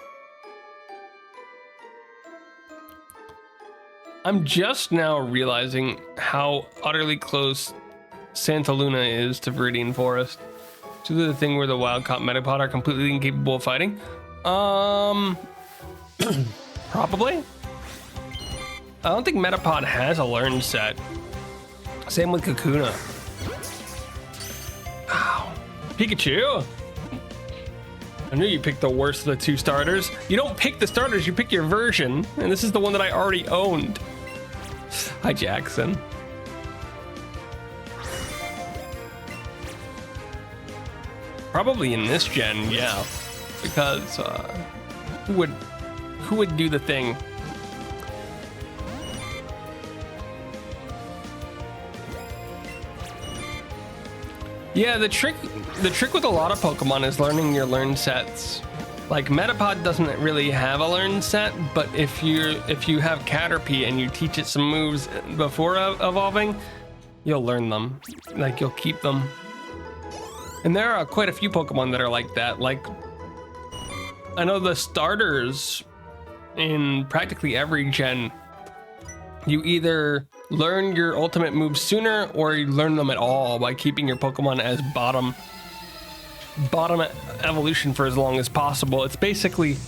I'm just now realizing how utterly close Santa Luna is to Viridian Forest. To the thing where the wild caught Metapod are completely incapable of fighting. Probably. I don't think Metapod has a learn set. Same with Kakuna. Ow. Pikachu! I knew you picked the worst of the two starters. You don't pick the starters, you pick your version. And this is the one that I already owned. Hi, Jackson. Probably in this gen, yeah. Because who would do the thing? Yeah, the trick with a lot of Pokemon is learning your learn sets. Like Metapod doesn't really have a learn set, but if you have Caterpie and you teach it some moves before evolving, you'll learn them. Like you'll keep them. And there are quite a few Pokemon that are like that. Like I know the starters in practically every gen, you either learn your ultimate moves sooner or you learn them at all by keeping your Pokemon as bottom evolution for as long as possible. It's basically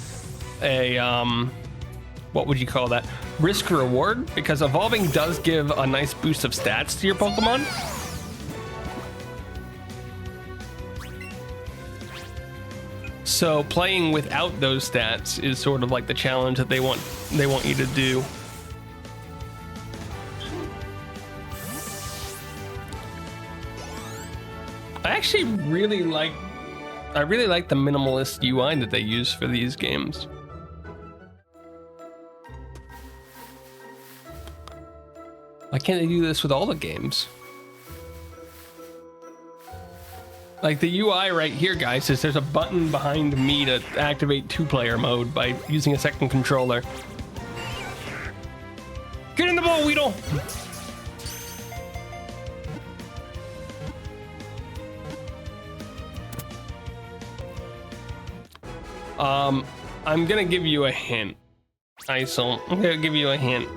a what would you call that? Risk reward, because evolving does give a nice boost of stats to your Pokemon. So playing without those stats is sort of like the challenge that they want you to do. I actually really like the minimalist UI that they use for these games. Why can't they do this with all the games? Like the UI right here, guys, is there's a button behind me to activate 2-player mode by using a second controller. Get in the ball, Weedle! I'm gonna give you a hint. Isol, I'm gonna give you a hint.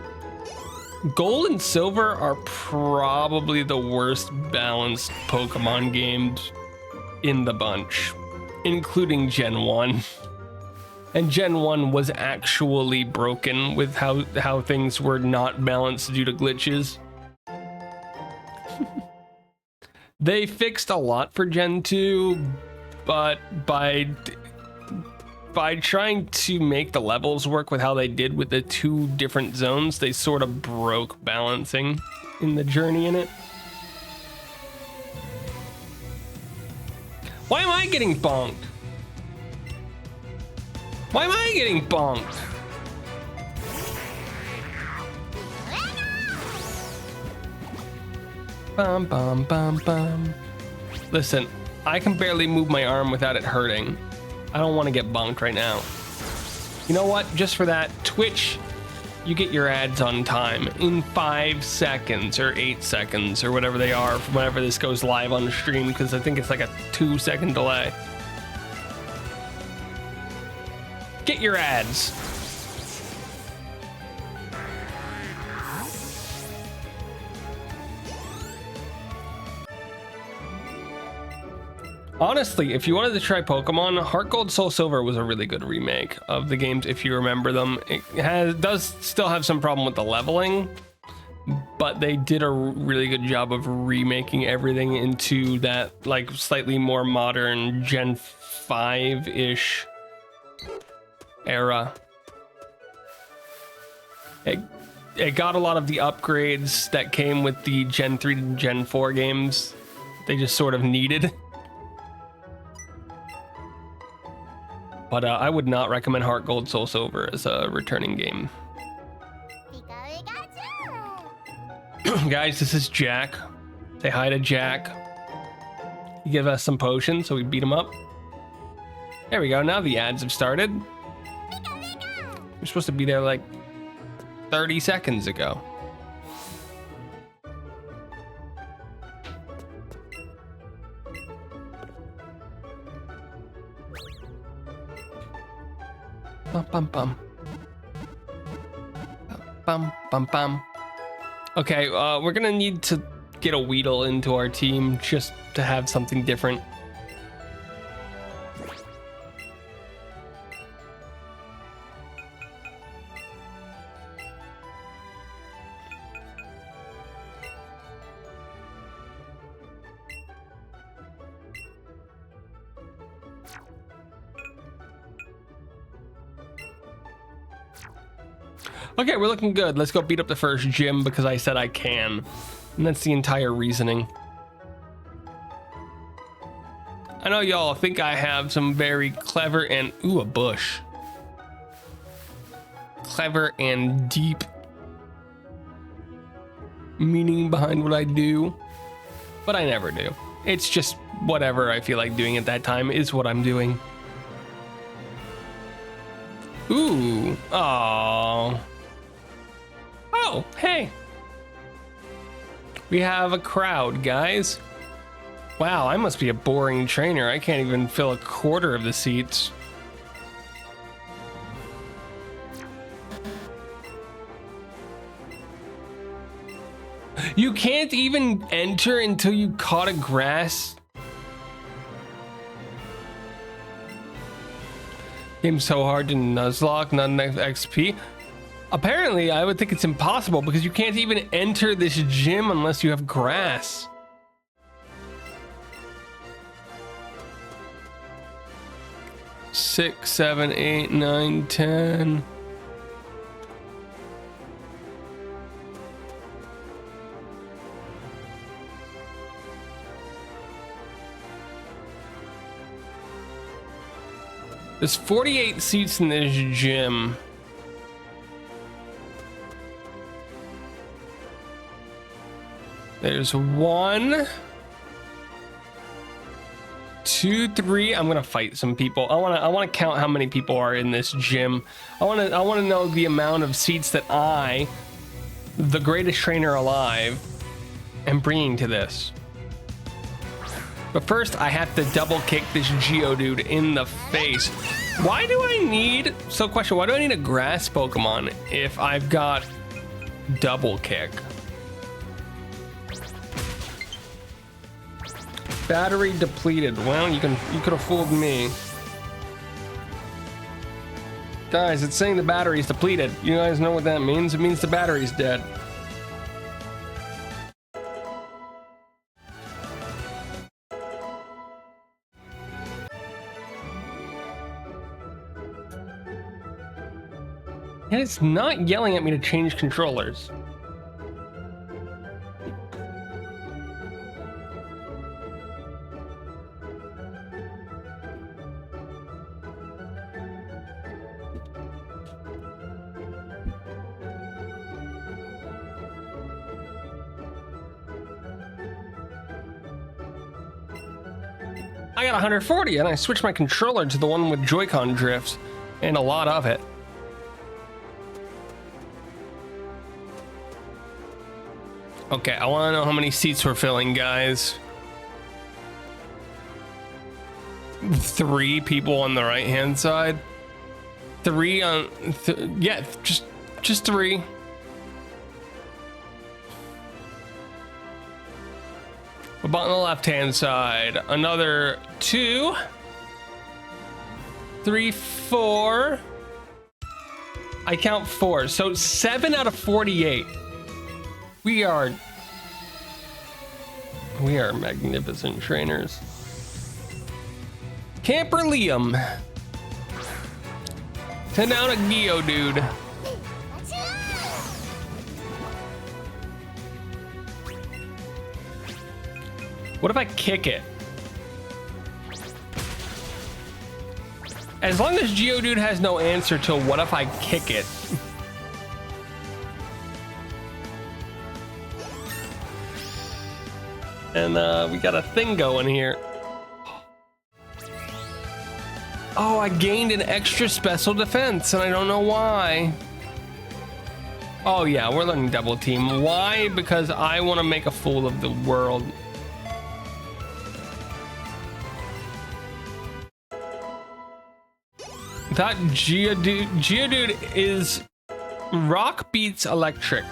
Gold and Silver are probably the worst balanced Pokemon games in the bunch, including Gen 1. And Gen 1 was actually broken with how things were not balanced due to glitches. They fixed a lot for Gen 2, but by trying to make the levels work with how they did with the 2 different zones, they sort of broke balancing in the journey in it. Why am I getting bonked? Why am I getting bonked? Bum, bum, bum, bum. Listen, I can barely move my arm without it hurting. I don't want to get bonked right now. You know what? Just for that, Twitch, you get your ads on time in 5 seconds or 8 seconds or whatever they are from whenever this goes live on the stream, because I think it's like a 2-second delay. Get your ads. Honestly, if you wanted to try Pokemon, Heart Gold Soul Silver was a really good remake of the games if you remember them. It does still have some problem with the leveling, but they did a really good job of remaking everything into that like slightly more modern Gen 5-ish era. It got a lot of the upgrades that came with the Gen 3 to Gen 4 games. They just sort of needed. But I would not recommend Heart Gold Soul Silver as a returning game. Guys, this is Jack. Say hi to Jack. He gave us some potions, so we beat him up. There we go. Now the ads have started. We're supposed to be there like 30 seconds ago. Bum, bum, bum. Bum, bum, bum. Okay, we're gonna need to get a Weedle into our team just to have something different. Okay, we're looking good. Let's go beat up the first gym because I said I can. And that's the entire reasoning. I know y'all think I have some very clever and... Ooh, a bush. Clever and deep meaning behind what I do. But I never do. It's just whatever I feel like doing at that time is what I'm doing. Ooh. Aww. Oh, hey. We have a crowd, guys. Wow, I must be a boring trainer. I can't even fill a quarter of the seats. You can't even enter until you caught a grass. Game's so hard to Nuzlocke, not enough XP. Apparently, I would think it's impossible because you can't even enter this gym unless you have grass. Six, 7, 8, 9, 10. There's 48 seats in this gym. There's 1, 2, 3. I'm gonna fight some people. I wanna count how many people are in this gym. I wanna know the amount of seats that I, the greatest trainer alive, am bringing to this. But first, I have to double kick this Geodude in the face. Why do I need? So, question: why do I need a grass Pokemon if I've got double kick? Battery depleted. Well, you could have fooled me. Guys, it's saying the battery's depleted. You guys know what that means? It means the battery's dead. And it's not yelling at me to change controllers. I got 140 and I switched my controller to the one with Joy-Con drifts and a lot of it. Okay, I want to know how many seats we're filling, guys. 3 people on the right-hand side. 3 on, yeah, just 3. About on the left-hand side, another 2, 3, 4. I count 4, so 7 out of 48. We are magnificent trainers. Camper Liam. Send down a Geodude. What if I kick it? As long as Geodude has no answer to what if I kick it. And we got a thing going here. Oh, I gained an extra special defense and I don't know why. Oh yeah, we're learning double team. Why? Because I want to make a fool of the world. That Geodude is rock beats electric.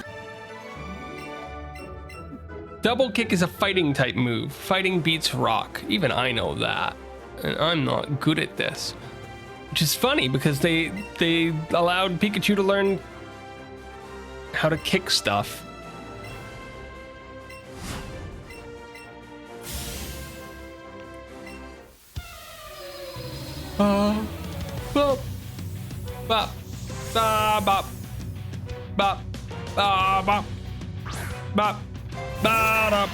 Double kick is a fighting type move. Fighting beats rock. Even I know that. And I'm not good at this. Which is funny because they allowed Pikachu to learn how to kick stuff. Bop, bop, bop, bop, bop, bop, bop.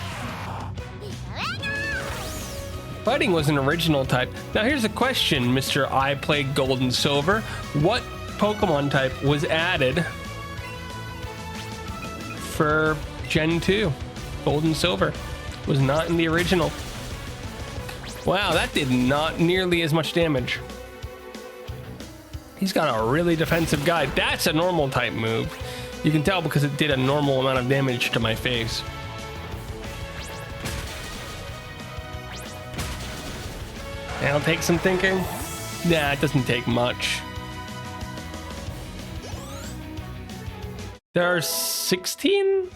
Fighting was an original type. Now here's a question, Mr. I played Gold and Silver. What Pokemon type was added for Gen 2? Gold and Silver was not in the original. Wow, that did not nearly as much damage. He's got a really defensive guy. That's a normal type move. You can tell because it did a normal amount of damage to my face. That'll take some thinking. Nah, it doesn't take much. There are 16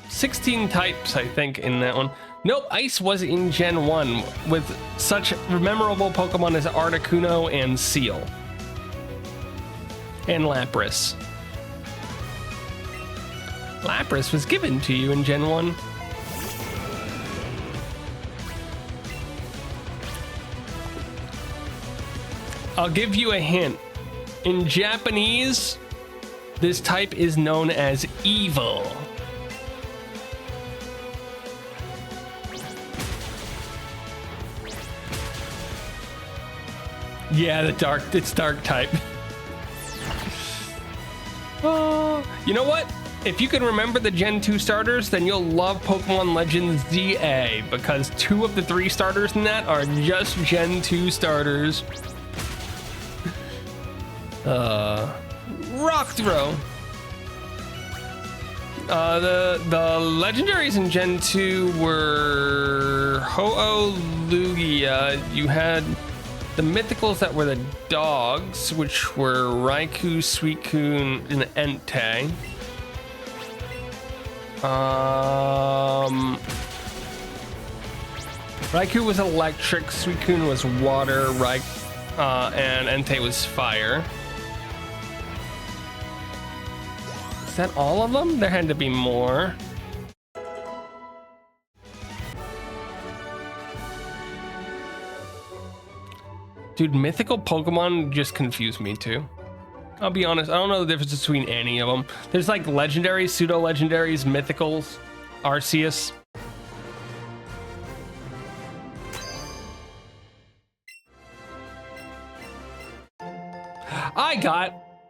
types, I think, in that one. Nope, Ice was in Gen 1 with such memorable Pokemon as Articuno and Seal. And Lapras. Lapras was given to you in Gen 1. I'll give you a hint. In Japanese, this type is known as evil. Yeah, it's dark type. You know what? If you can remember the Gen 2 starters, then you'll love Pokemon Legends ZA, because 2 of the 3 starters in that are just Gen 2 starters. Rock Throw. The legendaries in Gen 2 were Ho-Oh, Lugia. You had the mythicals that were the dogs, which were Raikou, Suicune, and Entei. Raikou was electric, Suicune was water, and Entei was fire. Is that all of them? There had to be more. Dude, mythical Pokemon just confuse me too. I'll be honest, I don't know the difference between any of them. There's like legendaries, pseudo-legendaries, mythicals, Arceus.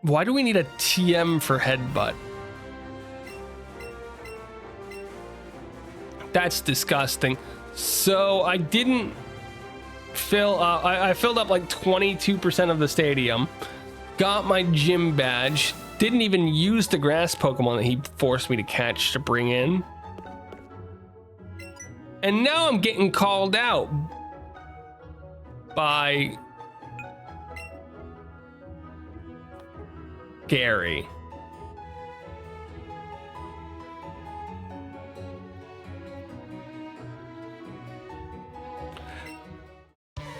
Why do we need a TM for Headbutt? That's disgusting. So I didn't fill up, I filled up like 22% of the stadium, got my gym badge, didn't even use the grass Pokemon that he forced me to catch to bring in. And now I'm getting called out by Gary.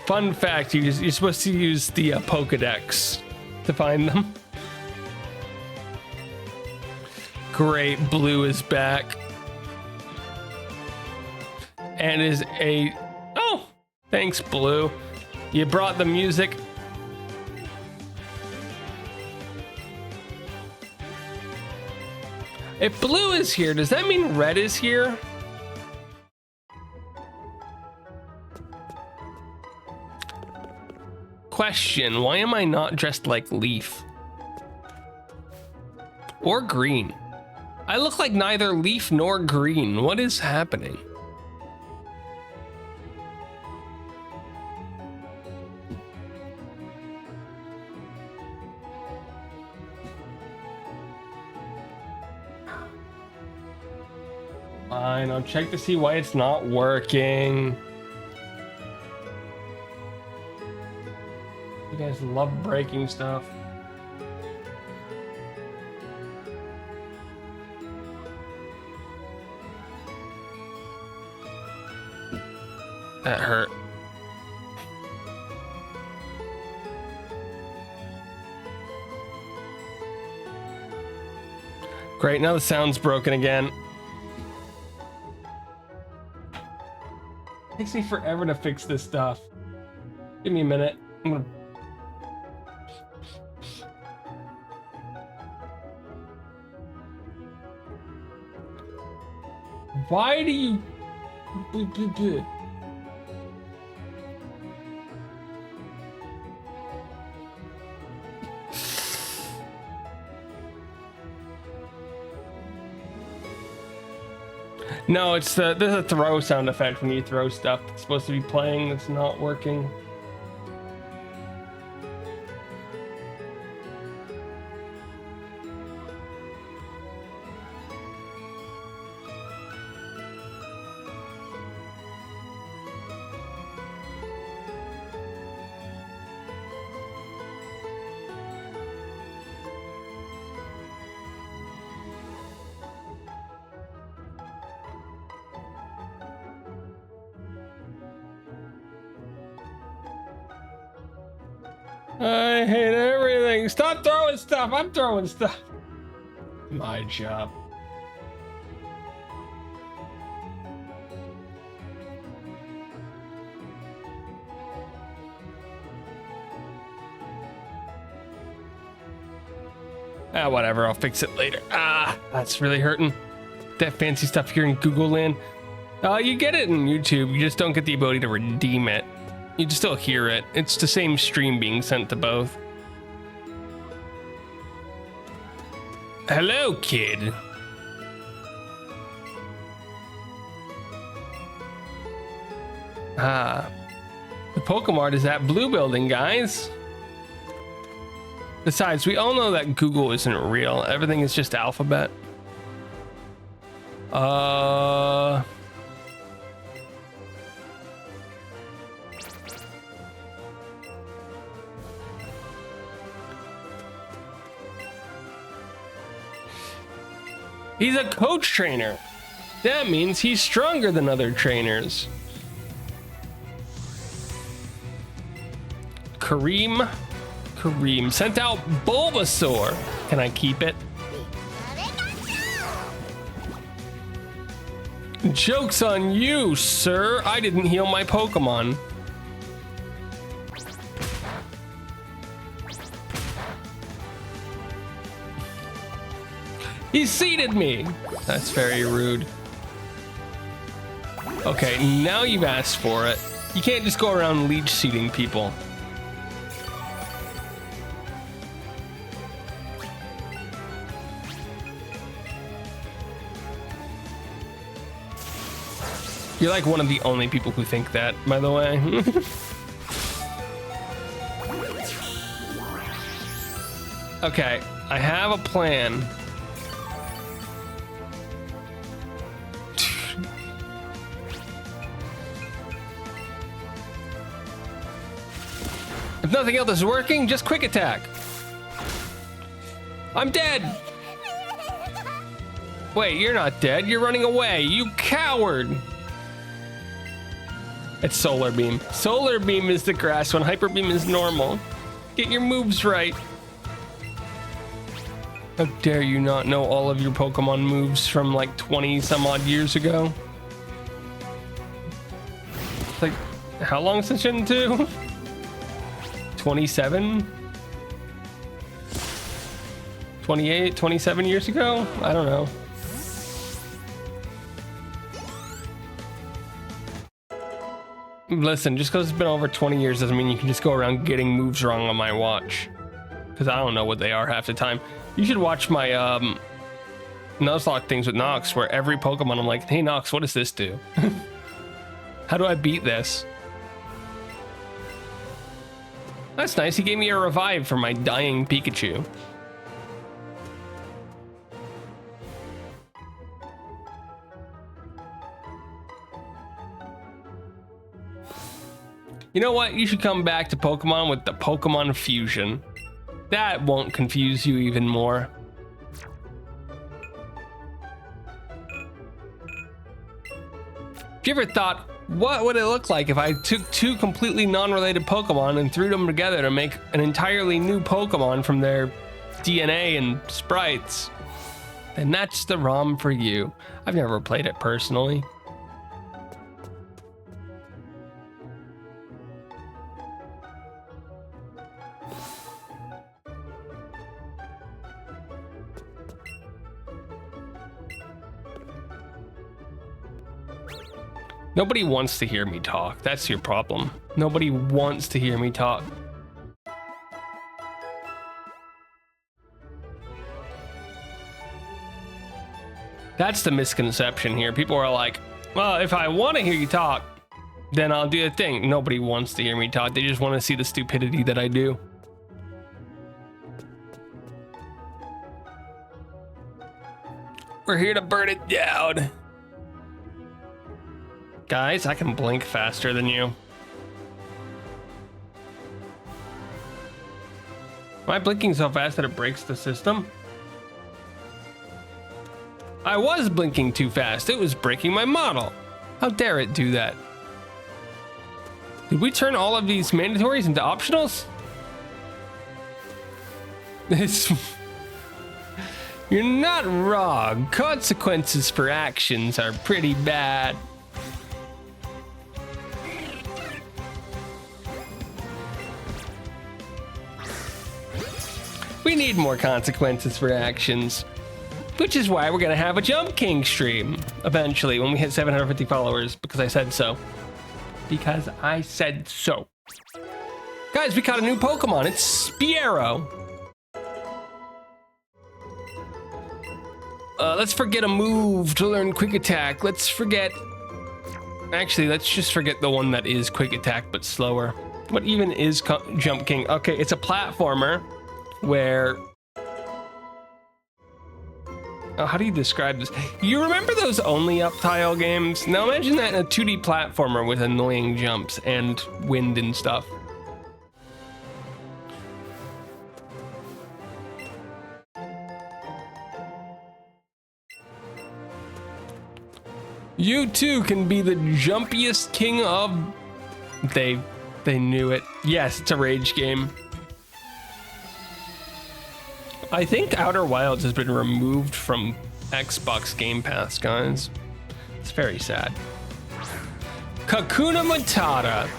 Fun fact, you're supposed to use the Pokedex to find them. Great, Blue is back. And is a... Oh, thanks, Blue. You brought the music. If Blue is here, does that mean Red is here? Question, why am I not dressed like Leaf? Or Green? I look like neither Leaf nor Green. What is happening? Fine, I'll check to see why it's not working. You guys love breaking stuff. That hurt. Great, now the sound's broken again. Takes me forever to fix this stuff. Give me a minute. I'm gonna... Why do you... No, it's there's a throw sound effect when you throw stuff that's supposed to be playing that's not working. I hate everything. Stop throwing stuff. I'm throwing stuff. My job. Ah, whatever. I'll fix it later. Ah, that's really hurting. That fancy stuff here in Google land. You get it in YouTube. You just don't get the ability to redeem it. you'd still hear it. It's the same stream being sent to both. Hello, kid. Ah, the Pokemart is that blue building, guys. Besides, we all know that Google isn't real. Everything is just alphabet. He's a coach trainer. That means he's stronger than other trainers. Kareem sent out Bulbasaur. Can I keep it? Joke's on you, sir. I didn't heal my Pokemon. He seated me. That's very rude. Okay, now you've asked for it. You can't just go around leech seating people. You're like one of the only people who think that, by the way. Okay, I have a plan. If nothing else is working, just quick attack. I'm dead. Wait, you're not dead. You're running away. You coward. It's Solar Beam. Solar Beam is the grass one. Hyper Beam is normal. Get your moves right. How dare you not know all of your Pokemon moves from like 20 some odd years ago? It's like, how long since Gen 2? 27? 28, 27 years ago? I don't know. Listen, just because it's been over 20 years doesn't mean you can just go around getting moves wrong on my watch. Because I don't know what they are half the time. You should watch my Nuzlocke things with Nox, where every Pokemon I'm like, hey Nox, what does this do? How do I beat this? That's nice, he gave me a revive for my dying Pikachu. You know what? You should come back to Pokemon with the Pokemon Fusion. That won't confuse you even more. Have you ever thought, what would it look like if I took two completely non-related Pokemon and threw them together to make an entirely new Pokemon from their DNA and sprites? And that's the ROM for you. I've never played it personally. Nobody wants to hear me talk. That's your problem. Nobody wants to hear me talk. That's the misconception here. People are like, well, if I want to hear you talk, then I'll do the thing. Nobody wants to hear me talk. They just want to see the stupidity that I do. We're here to burn it down. Guys, I can blink faster than you. Am I blinking so fast that it breaks the system? I was blinking too fast. It was breaking my model. How dare it do that? Did we turn all of these mandatories into optionals? You're not wrong. Consequences for actions are pretty bad. We need more consequences for actions, which is why we're gonna have a Jump King stream eventually when we hit 750 followers, because I said so. because I said so. Guys, we caught a new Pokemon. It's Spearow. Let's forget a move to learn Quick Attack. Let's forget... Actually, let's just forget the one that is Quick Attack, but slower. What even is Jump King? Okay, it's a platformer where... Oh, how do you describe this? You remember those only up tile games? Now imagine that in a 2D platformer with annoying jumps and wind and stuff. You too can be the jumpiest king of... They knew it. Yes, it's a rage game. I think Outer Wilds has been removed from Xbox Game Pass, guys. It's very sad. Kakuna Matata.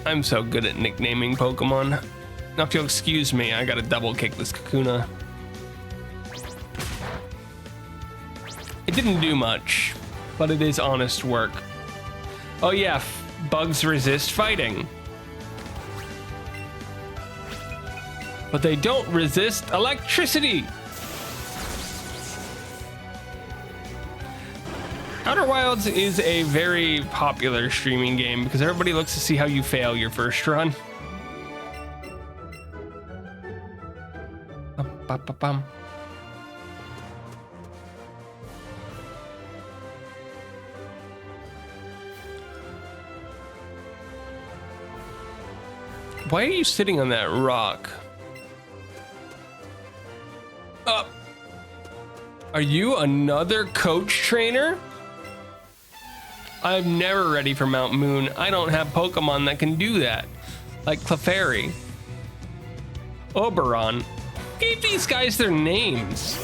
I'm so good at nicknaming Pokemon. Now, if you'll excuse me, I gotta double kick this Kakuna. It didn't do much, but it is honest work. Oh yeah, bugs resist fighting. But they don't resist electricity. Outer Wilds is a very popular streaming game because everybody looks to see how you fail your first run. Bum. Why are you sitting on that rock? Are you another coach trainer? I'm never ready for Mount Moon. I don't have Pokemon that can do that. Like Clefairy. Oberon. Give these guys their names.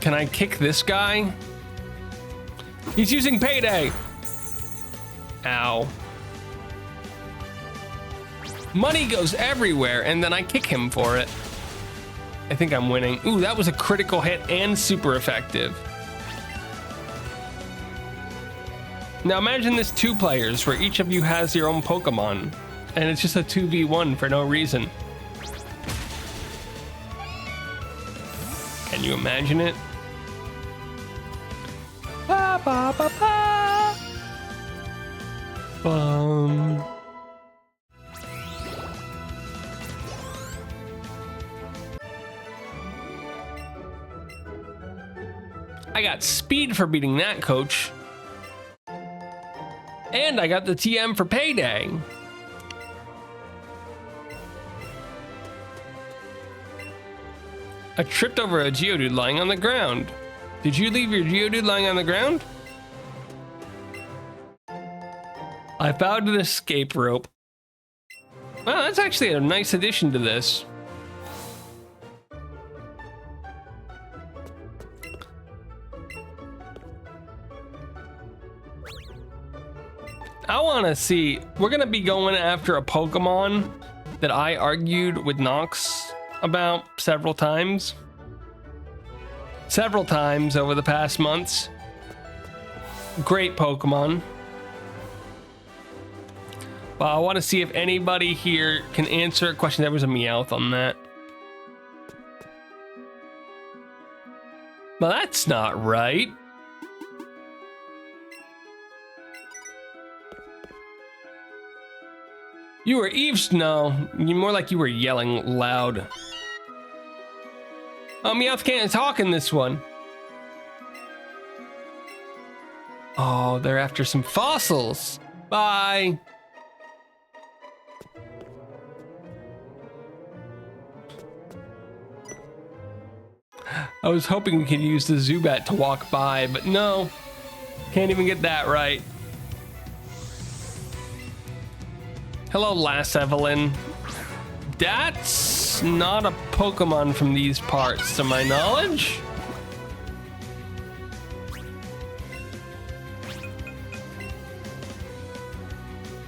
Can I kick this guy? He's using Payday. Ow. Money goes everywhere, and then I kick him for it. I think I'm winning. Ooh, that was a critical hit and super effective. Now imagine this 2 players where each of you has your own Pokemon, and it's just a 2v1 for no reason. Can you imagine it? Ba, ba, ba, ba. I got speed for beating that coach. And I got the TM for Payday. I tripped over a Geodude lying on the ground. Did you leave your Geodude lying on the ground? I found an escape rope. Well, that's actually a nice addition to this. I want to see, we're going to be going after a Pokemon that I argued with Nox about several times over the past months. Great Pokemon. But I want to see if anybody here can answer a question. There was a Meowth on that. Well, that's not right. You were no, you're more like you were yelling loud. Oh, Meowth can't talk in this one. Oh, they're after some fossils. Bye. I was hoping we could use the Zubat to walk by, but no. Can't even get that right. Hello, Lass Evelyn. That's not a Pokemon from these parts, to my knowledge.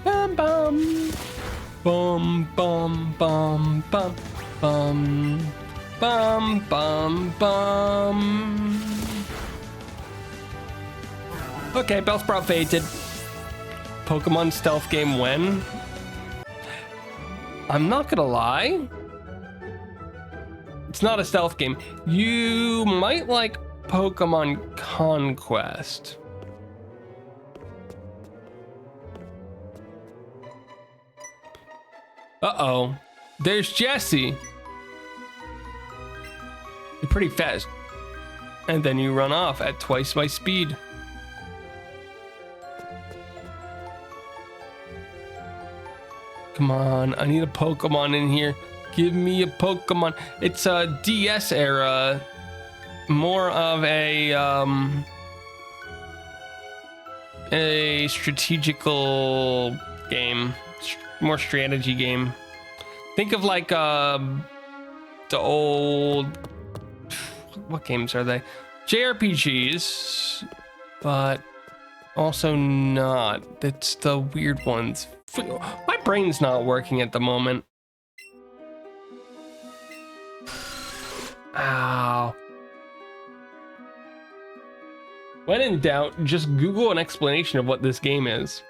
Bum bum. Bum bum bum bum bum bum bum bum. Okay, Bellsprout fainted. Pokemon stealth game when? I'm not gonna lie. It's not a stealth game. You might like Pokemon Conquest. Uh-oh. There's Jessie. You're pretty fast. And then you run off at twice my speed. Come on, I need a Pokemon in here. Give me a Pokemon. It's a DS era. More of a strategical game. More strategy game. Think of like the old, what games are they? JRPGs, but also not. It's the weird ones. My brain's not working at the moment. Ow. When in doubt, just Google an explanation of what this game is.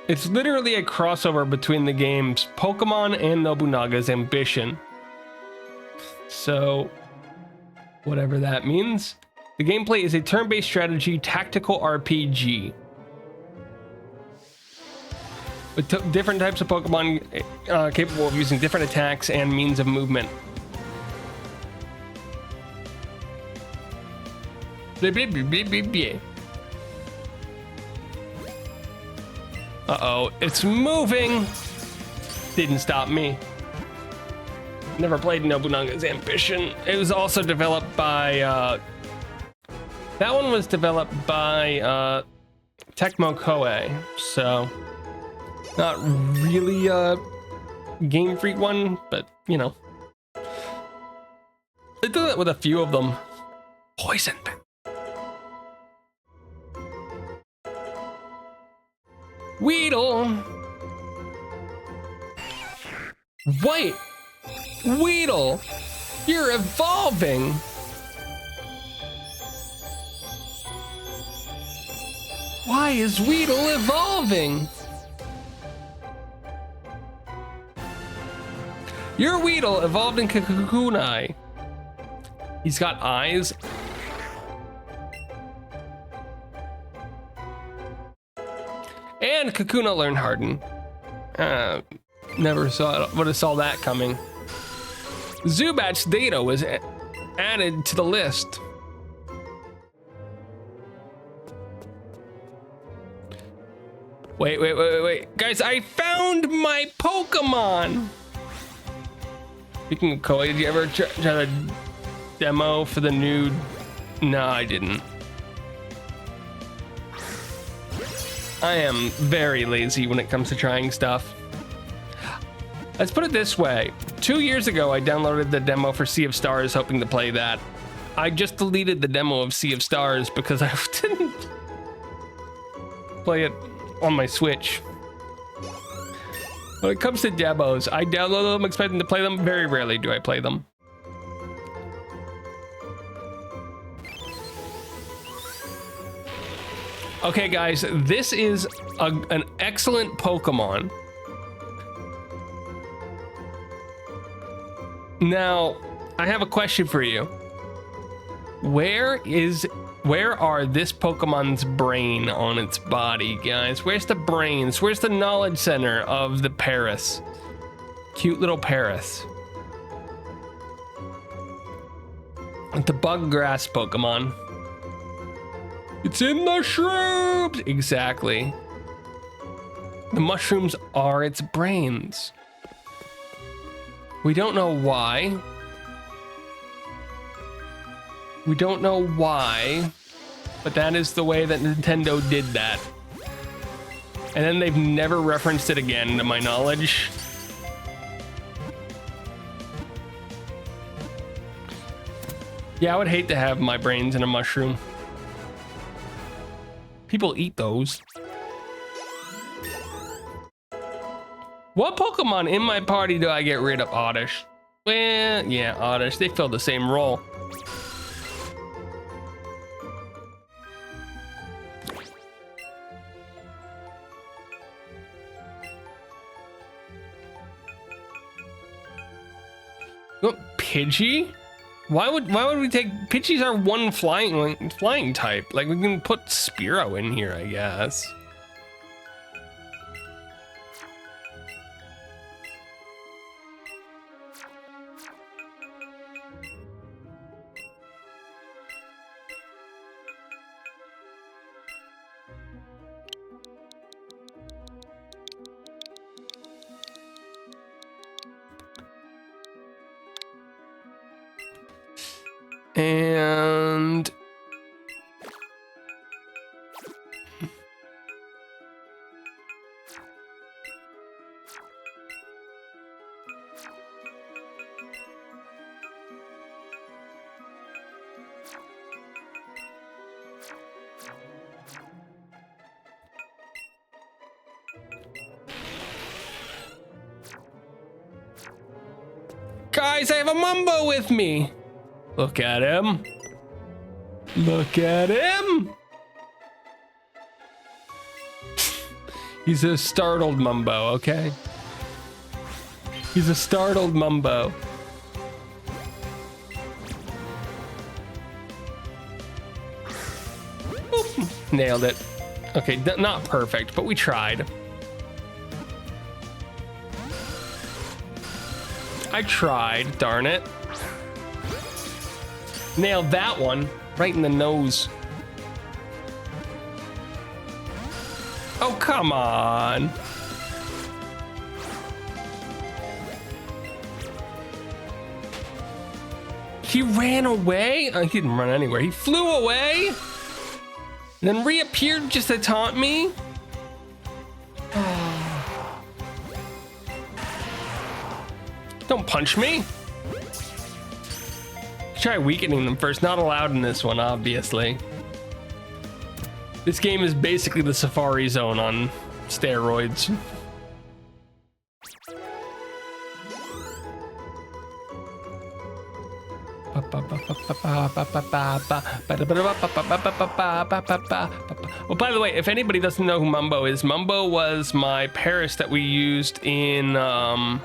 It's literally a crossover between the games Pokemon and Nobunaga's Ambition. So, whatever that means. The gameplay is a turn-based strategy tactical RPG. With different types of Pokemon capable of using different attacks and means of movement. Blah, blah, blah, blah, blah, blah. Uh-oh, it's moving! Didn't stop me. Never played Nobunaga's Ambition. It was also developed by, that one was developed by, Tecmo Koei, so not really a Game Freak one, but, you know. They do that with a few of them. Poison. Weedle! Wait! Weedle! You're evolving! Why is Weedle evolving? Your Weedle evolved in Kakunai. He's got eyes. And Kakuna learned Harden. Never would have saw that coming. Zubat's data was added to the list. Wait. Guys, I found my Pokemon! Speaking of Koei, did you ever try the demo for the new... No, I didn't. I am very lazy when it comes to trying stuff. Let's put it this way. 2 years ago, I downloaded the demo for Sea of Stars, hoping to play that. I just deleted the demo of Sea of Stars because I didn't play it on my Switch. When it comes to demos, I download them expecting to play them. Very rarely do I play them. Okay, guys, this is an excellent Pokemon. Now, I have a question for you. Where are this Pokemon's brain on its body, guys? Where's the brains? Where's the knowledge center of the Paris? Cute little Paris. The bug grass Pokemon. It's in the shrooms! Exactly. The mushrooms are its brains. We don't know why. We don't know why, but that is the way that Nintendo did that. And then they've never referenced it again, to my knowledge. Yeah, I would hate to have my brains in a mushroom. People eat those. What Pokemon in my party do I get rid of? Oddish. Well, yeah, Oddish. They fill the same role. Oh, Pidgey? Why would we take Pidgeys are one flying type? Like we can put Spearow in here, I guess. And guys, I have a Mumbo with me. Look at him. Look at him. He's a startled Mumbo, okay? He's a startled Mumbo. Oop, nailed it. Okay, not perfect, but we tried. I tried, darn it. Nailed that one right in the nose. Oh, come on. He ran away? Oh, he didn't run anywhere. He flew away and then reappeared just to taunt me. Don't punch me. Try weakening them first. Not allowed in this one, obviously. This game is basically the Safari Zone on steroids. Well, by the way, if anybody doesn't know who Mumbo is, Mumbo was my Paris that we used in our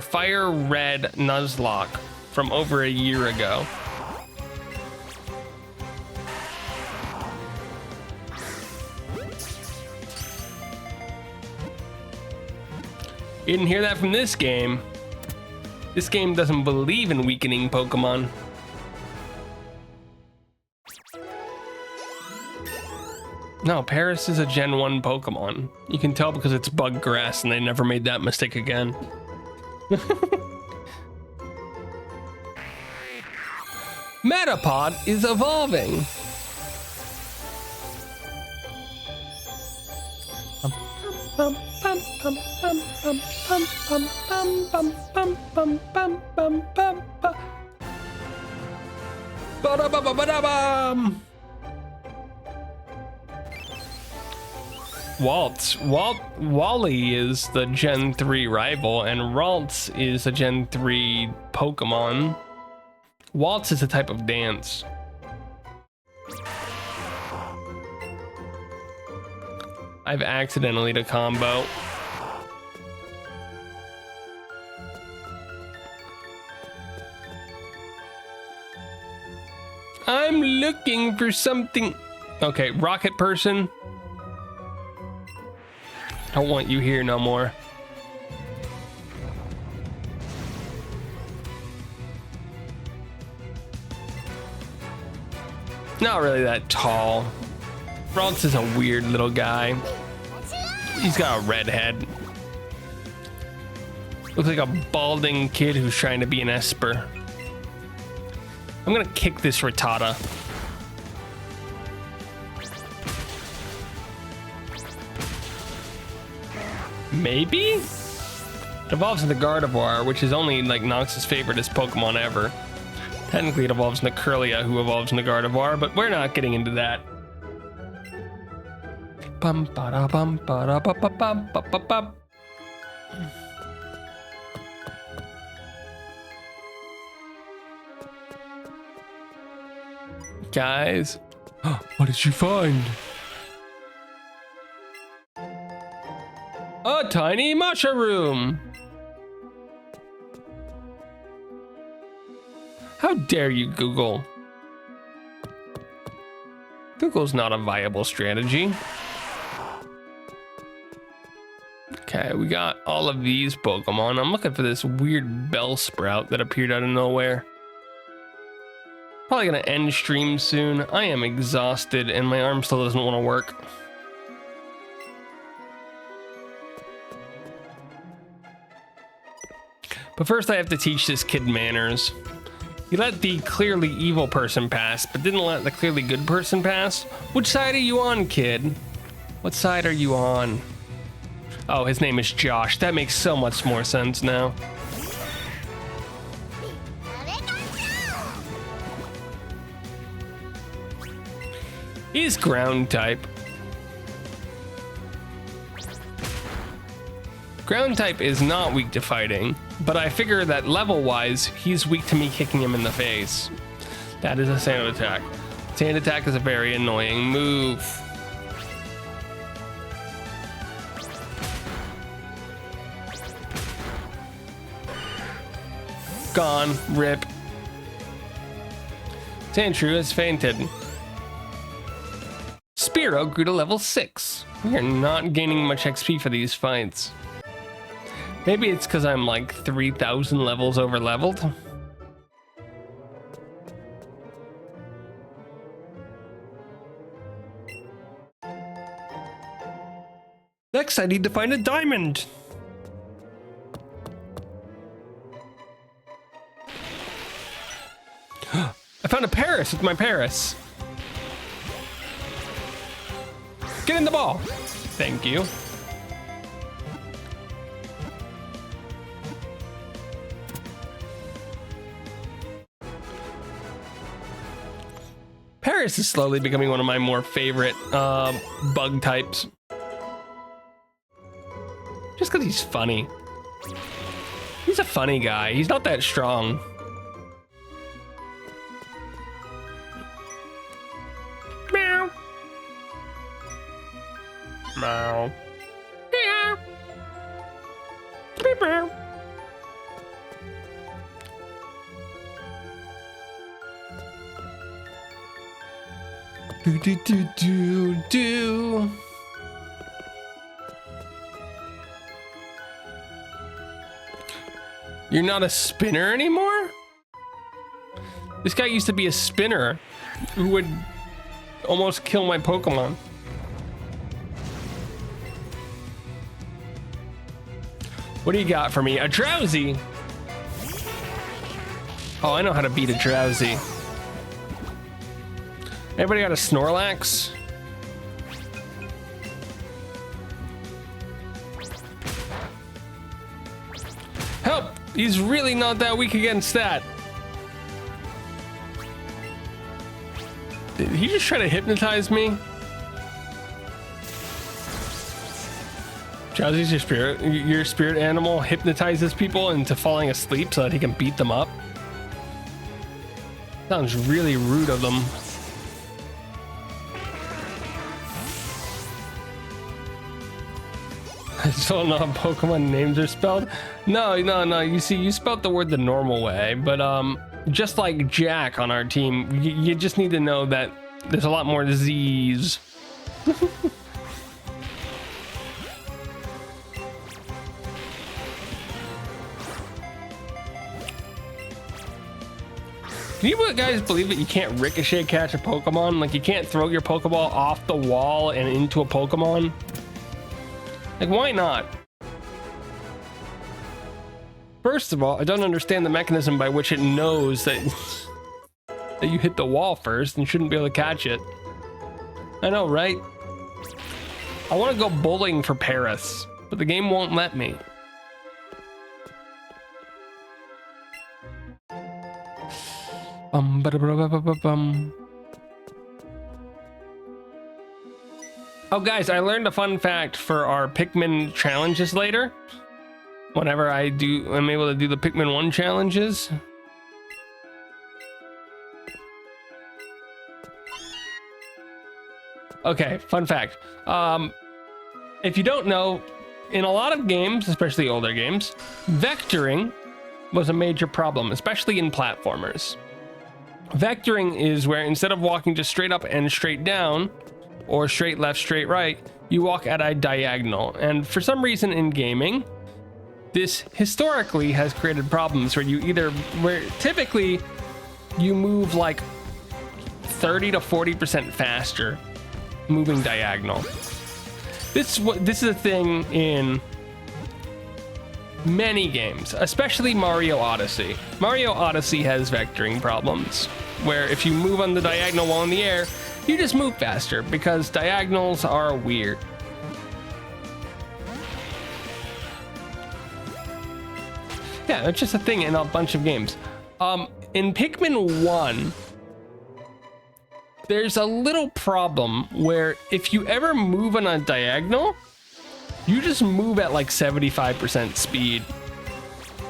Fire Red Nuzlocke from over a year ago. You didn't hear that from this game. This game doesn't believe in weakening Pokemon. No, Paris is a Gen 1 Pokemon. You can tell because it's bug grass and they never made that mistake again. Metapod is evolving. Wally is the Gen 3 rival, and Ralts is a Gen 3 Pokemon. Waltz is a type of dance. I've accidentally to combo. I'm looking for something. Okay, rocket person. Don't want you here no more. Not really that tall. Ralts is a weird little guy. He's got a red head. Looks like a balding kid who's trying to be an Esper. I'm gonna kick this Rattata. Maybe? It evolves into Gardevoir, which is only like Nox's favoriteest Pokemon ever. Technically it evolves into Curlia, who evolves into Gardevoir, but we're not getting into that. Bum ba da bum ba da ba ba bum ba ba bum. Guys, what did you find? A tiny mushroom. How dare you, Google? Google's not a viable strategy. Okay, we got all of these Pokemon. I'm looking for this weird Bellsprout that appeared out of nowhere. Probably gonna end stream soon. I am exhausted and my arm still doesn't want to work. But first I have to teach this kid manners. He let the clearly evil person pass, but didn't let the clearly good person pass. Which side are you on, kid? What side are you on? Oh, his name is Josh. That makes so much more sense now. He's ground type. Ground type is not weak to fighting, but I figure that level-wise, he's weak to me kicking him in the face. That is a sand attack. Sand attack is a very annoying move. Gone. Rip. Sandshrew has fainted. Spearow grew to level 6. We are not gaining much XP for these fights. Maybe it's because I'm like 3,000 levels over leveled. Next, I need to find a diamond. I found a Paris with my Paris. Get in the ball. Thank you. Paris is slowly becoming one of my more favorite bug types. Just because he's funny. He's a funny guy. He's not that strong. Meow. Meow. Meow. Meow. Do do do do do. You're not a spinner anymore? This guy used to be a spinner who would almost kill my Pokemon. What do you got for me? A Drowsy? Oh, I know how to beat a Drowsy. Everybody got a Snorlax? Help! He's really not that weak against that. Did he just try to hypnotize me? Drowsy's your spirit animal hypnotizes people into falling asleep so that he can beat them up. Sounds really rude of them. I still don't know how Pokemon names are spelled. No. You see, you spelled the word the normal way, but just like Jack on our team, you just need to know that there's a lot more Z's. Can you guys believe that you can't ricochet catch a Pokemon? Like, you can't throw your Pokeball off the wall and into a Pokemon? Like, why not? First of all, I don't understand the mechanism by which it knows that you hit the wall first and shouldn't be able to catch it. I know, right? I want to go bowling for Paris, but the game won't let me. Ba-da-ba-ba-ba-ba-bum. Oh, guys, I learned a fun fact for our Pikmin challenges later. Whenever I'm able to do the Pikmin 1 challenges. Okay, fun fact. If you don't know, in a lot of games, especially older games, vectoring was a major problem, especially in platformers. Vectoring is where instead of walking just straight up and straight down, or straight left, straight right, you walk at a diagonal. And for some reason in gaming, this historically has created problems where typically you move like 30 to 40% faster moving diagonal. This is a thing in many games, especially Mario Odyssey. Mario Odyssey has vectoring problems, where if you move on the diagonal while in the air, you just move faster because diagonals are weird. Yeah, it's just a thing in a bunch of games. In Pikmin 1, there's a little problem where if you ever move on a diagonal, you just move at like 75% speed.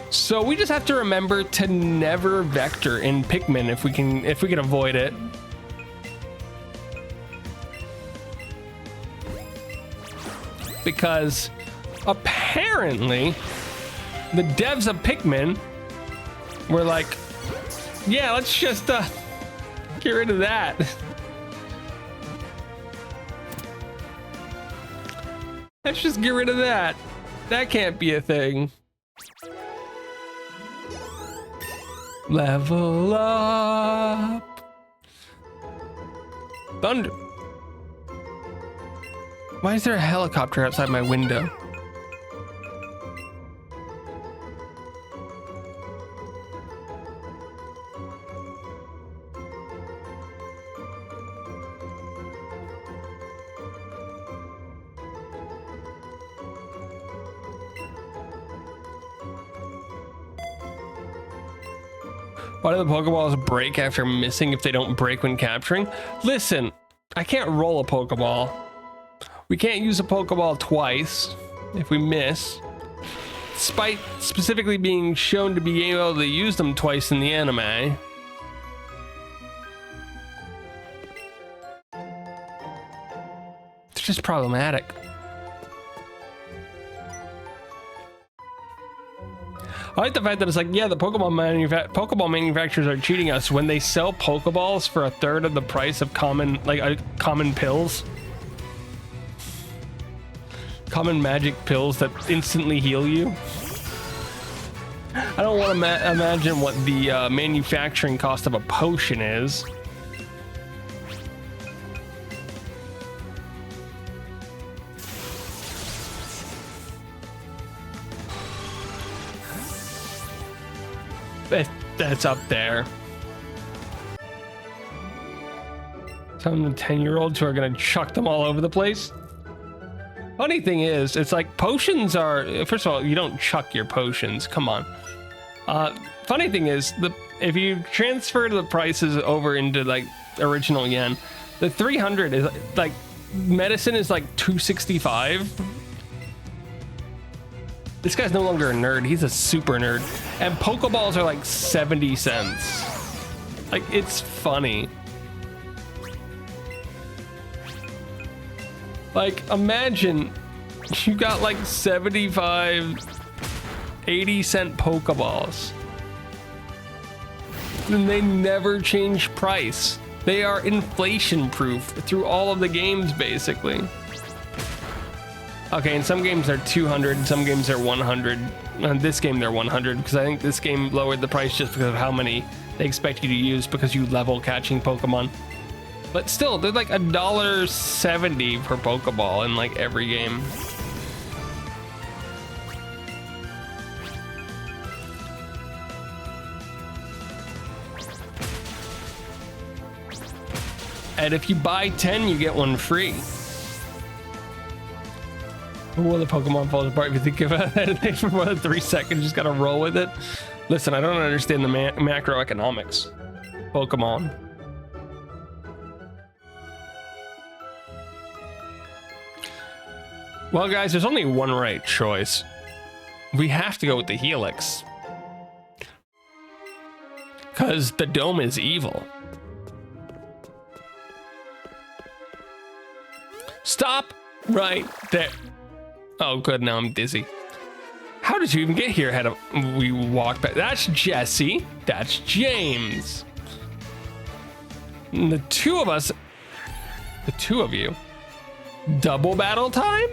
So we just have to remember to never vector in Pikmin if we can avoid it. Because apparently the devs of Pikmin were like, yeah, let's just get rid of that. Let's just get rid of that. That can't be a thing. Level up. Thunder. Why is there a helicopter outside my window? Why do the Pokeballs break after missing if they don't break when capturing? Listen, I can't roll a Pokeball. We can't use a Pokeball twice if we miss, despite specifically being shown to be able to use them twice in the anime. It's just problematic. I like the fact that it's like, yeah, the Pokeball manufacturers are cheating us when they sell Pokeballs for a third of the price of common pills. Common magic pills that instantly heal you. I don't want to imagine what the manufacturing cost of a potion is. That's up there. Some of the 10-year-olds who are gonna chuck them all over the place. Funny thing is, it's like potions are, first of all, you don't chuck your potions, come on. Funny thing is, if you transfer the prices over into like original yen, the 300 is like, medicine is like 265. This guy's no longer a nerd, he's a super nerd. And Pokeballs are like 70 cents. Like, it's funny. Like, imagine you got like 75, 80 cent Pokeballs. And they never change price. They are inflation proof through all of the games, basically. Okay, in some games they're 200, in some games they're 100. In this game they're 100 because I think this game lowered the price just because of how many they expect you to use because you level catching Pokemon. But still, they're like $1.70 per Pokeball in like every game. And if you buy 10, you get one free. Oh, the Pokemon falls apart if you think about it for more than 3 seconds. You just gotta roll with it. Listen, I don't understand the macroeconomics. Pokemon. Well, guys, there's only one right choice. We have to go with the Helix. Because the dome is evil. Stop right there. Oh, good. Now I'm dizzy. How did you even get here? We walked back. That's Jesse. That's James. And the two of us, the two of you, double battle time?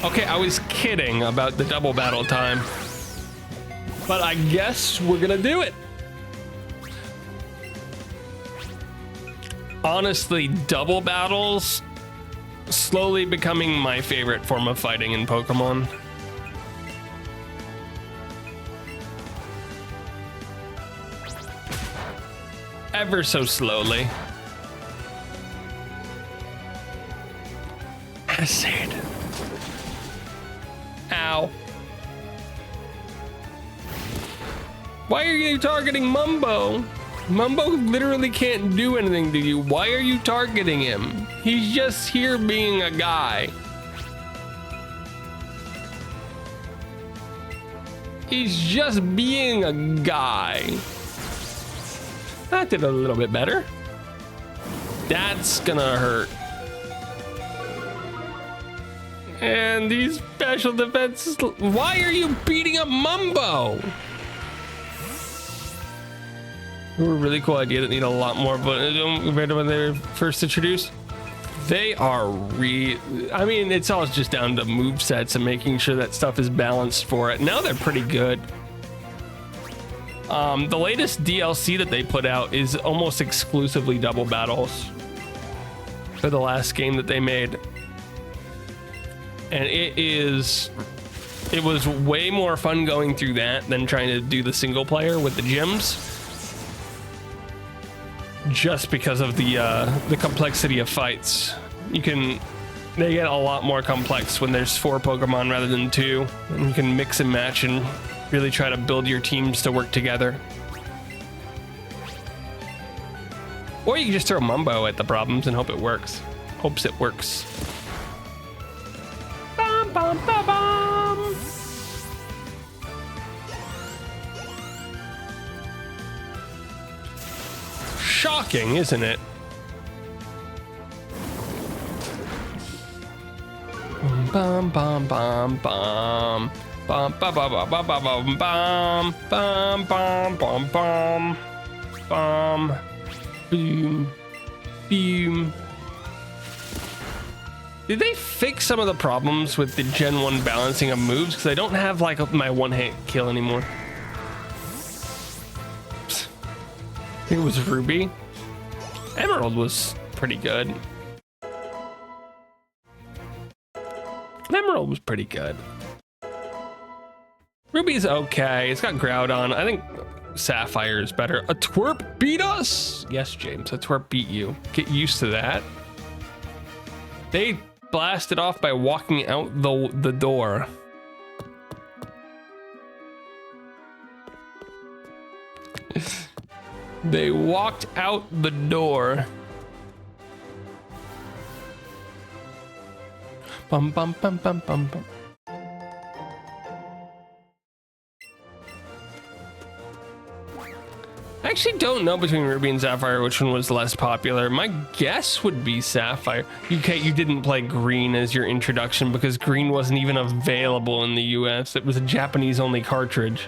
Okay, I was kidding about the double battle time, but I guess we're gonna do it. Honestly, double battles slowly becoming my favorite form of fighting in Pokemon. Ever so slowly. Acid. Ow. Why are you targeting Mumbo? Mumbo literally can't do anything to you. Why are you targeting him? He's just here being a guy. He's just being a guy. That did a little bit better. That's gonna hurt. And these special defenses. Why are you beating up Mumbo? A really cool idea that need a lot more, but compared to when they were first introduced, they are I mean, it's all just down to move sets and making sure that stuff is balanced for it. Now they're pretty good. The latest DLC that they put out is almost exclusively double battles for the last game that they made, and it was way more fun going through that than trying to do the single player with the gyms. Just because of the complexity of fights. They get a lot more complex when there's 4 Pokemon rather than 2, and you can mix and match and really try to build your teams to work together. Or you can just throw Mumbo at the problems and hope it works. Hopes it works. Bum, bum, bum, bum. Shocking, isn't it? Bum bum bum bum bum bum bum bum bum bum bum bum bum bum bum boom boom. Did they fix some of the problems with the Gen 1 balancing of moves? Because I don't have like my one-hit kill anymore. I think it was Ruby. Emerald was pretty good. Emerald was pretty good. Ruby's okay. It's got Groudon. I think Sapphire is better. A twerp beat us? Yes, James, a twerp beat you. Get used to that. They blasted off by walking out the door. They walked out the door. Bum bum bum bum bum bum. I actually don't know between Ruby and Sapphire which one was less popular. My guess would be Sapphire. You didn't play Green as your introduction because Green wasn't even available in the US. It was a Japanese only cartridge.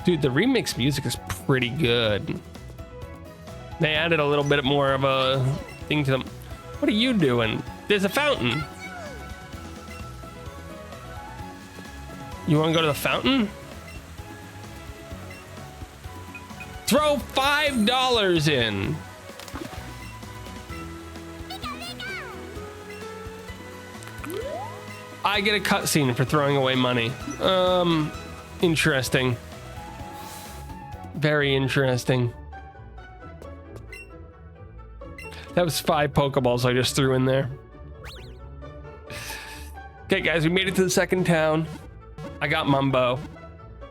Dude, the remix music is pretty good. They added a little bit more of a thing to them. What are you doing? There's a fountain. You want to go to the fountain? Throw $5 in. I get a cutscene for throwing away money. Interesting. Very interesting. That was 5 Pokeballs I just threw in there. Okay, guys, we made it to the second town. I got Mumbo.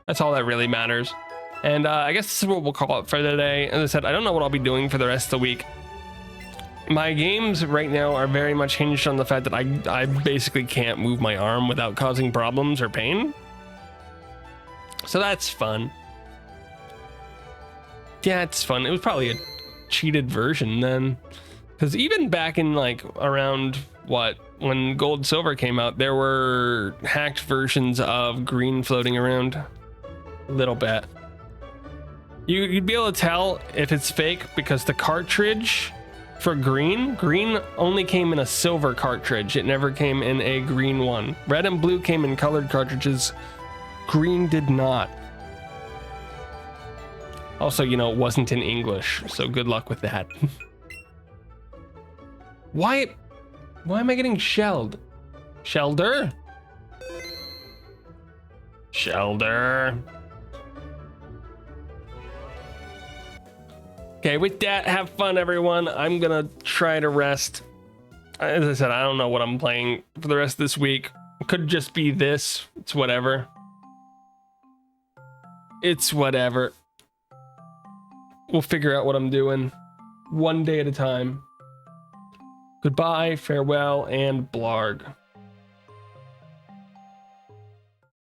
That's all that really matters. And I guess this is what we'll call it for today. As I said, I don't know what I'll be doing for the rest of the week. My games right now are very much hinged on the fact that I basically can't move my arm without causing problems or pain. So that's fun. Yeah, it's fun. It was probably a cheated version then. Because even back in like around what, when Gold Silver came out, there were hacked versions of Green floating around a little bit. You'd be able to tell if it's fake because the cartridge for Green only came in a silver cartridge. It never came in a green one. Red and Blue came in colored cartridges. Green did not. Also, you know, it wasn't in English, so good luck with that. Why am I getting shelled? Shelder? Shelder. Okay, with that, have fun, everyone. I'm gonna try to rest. As I said, I don't know what I'm playing for the rest of this week. It could just be this. It's whatever. It's whatever. We'll figure out what I'm doing one day at a time. Goodbye, farewell, and blarg.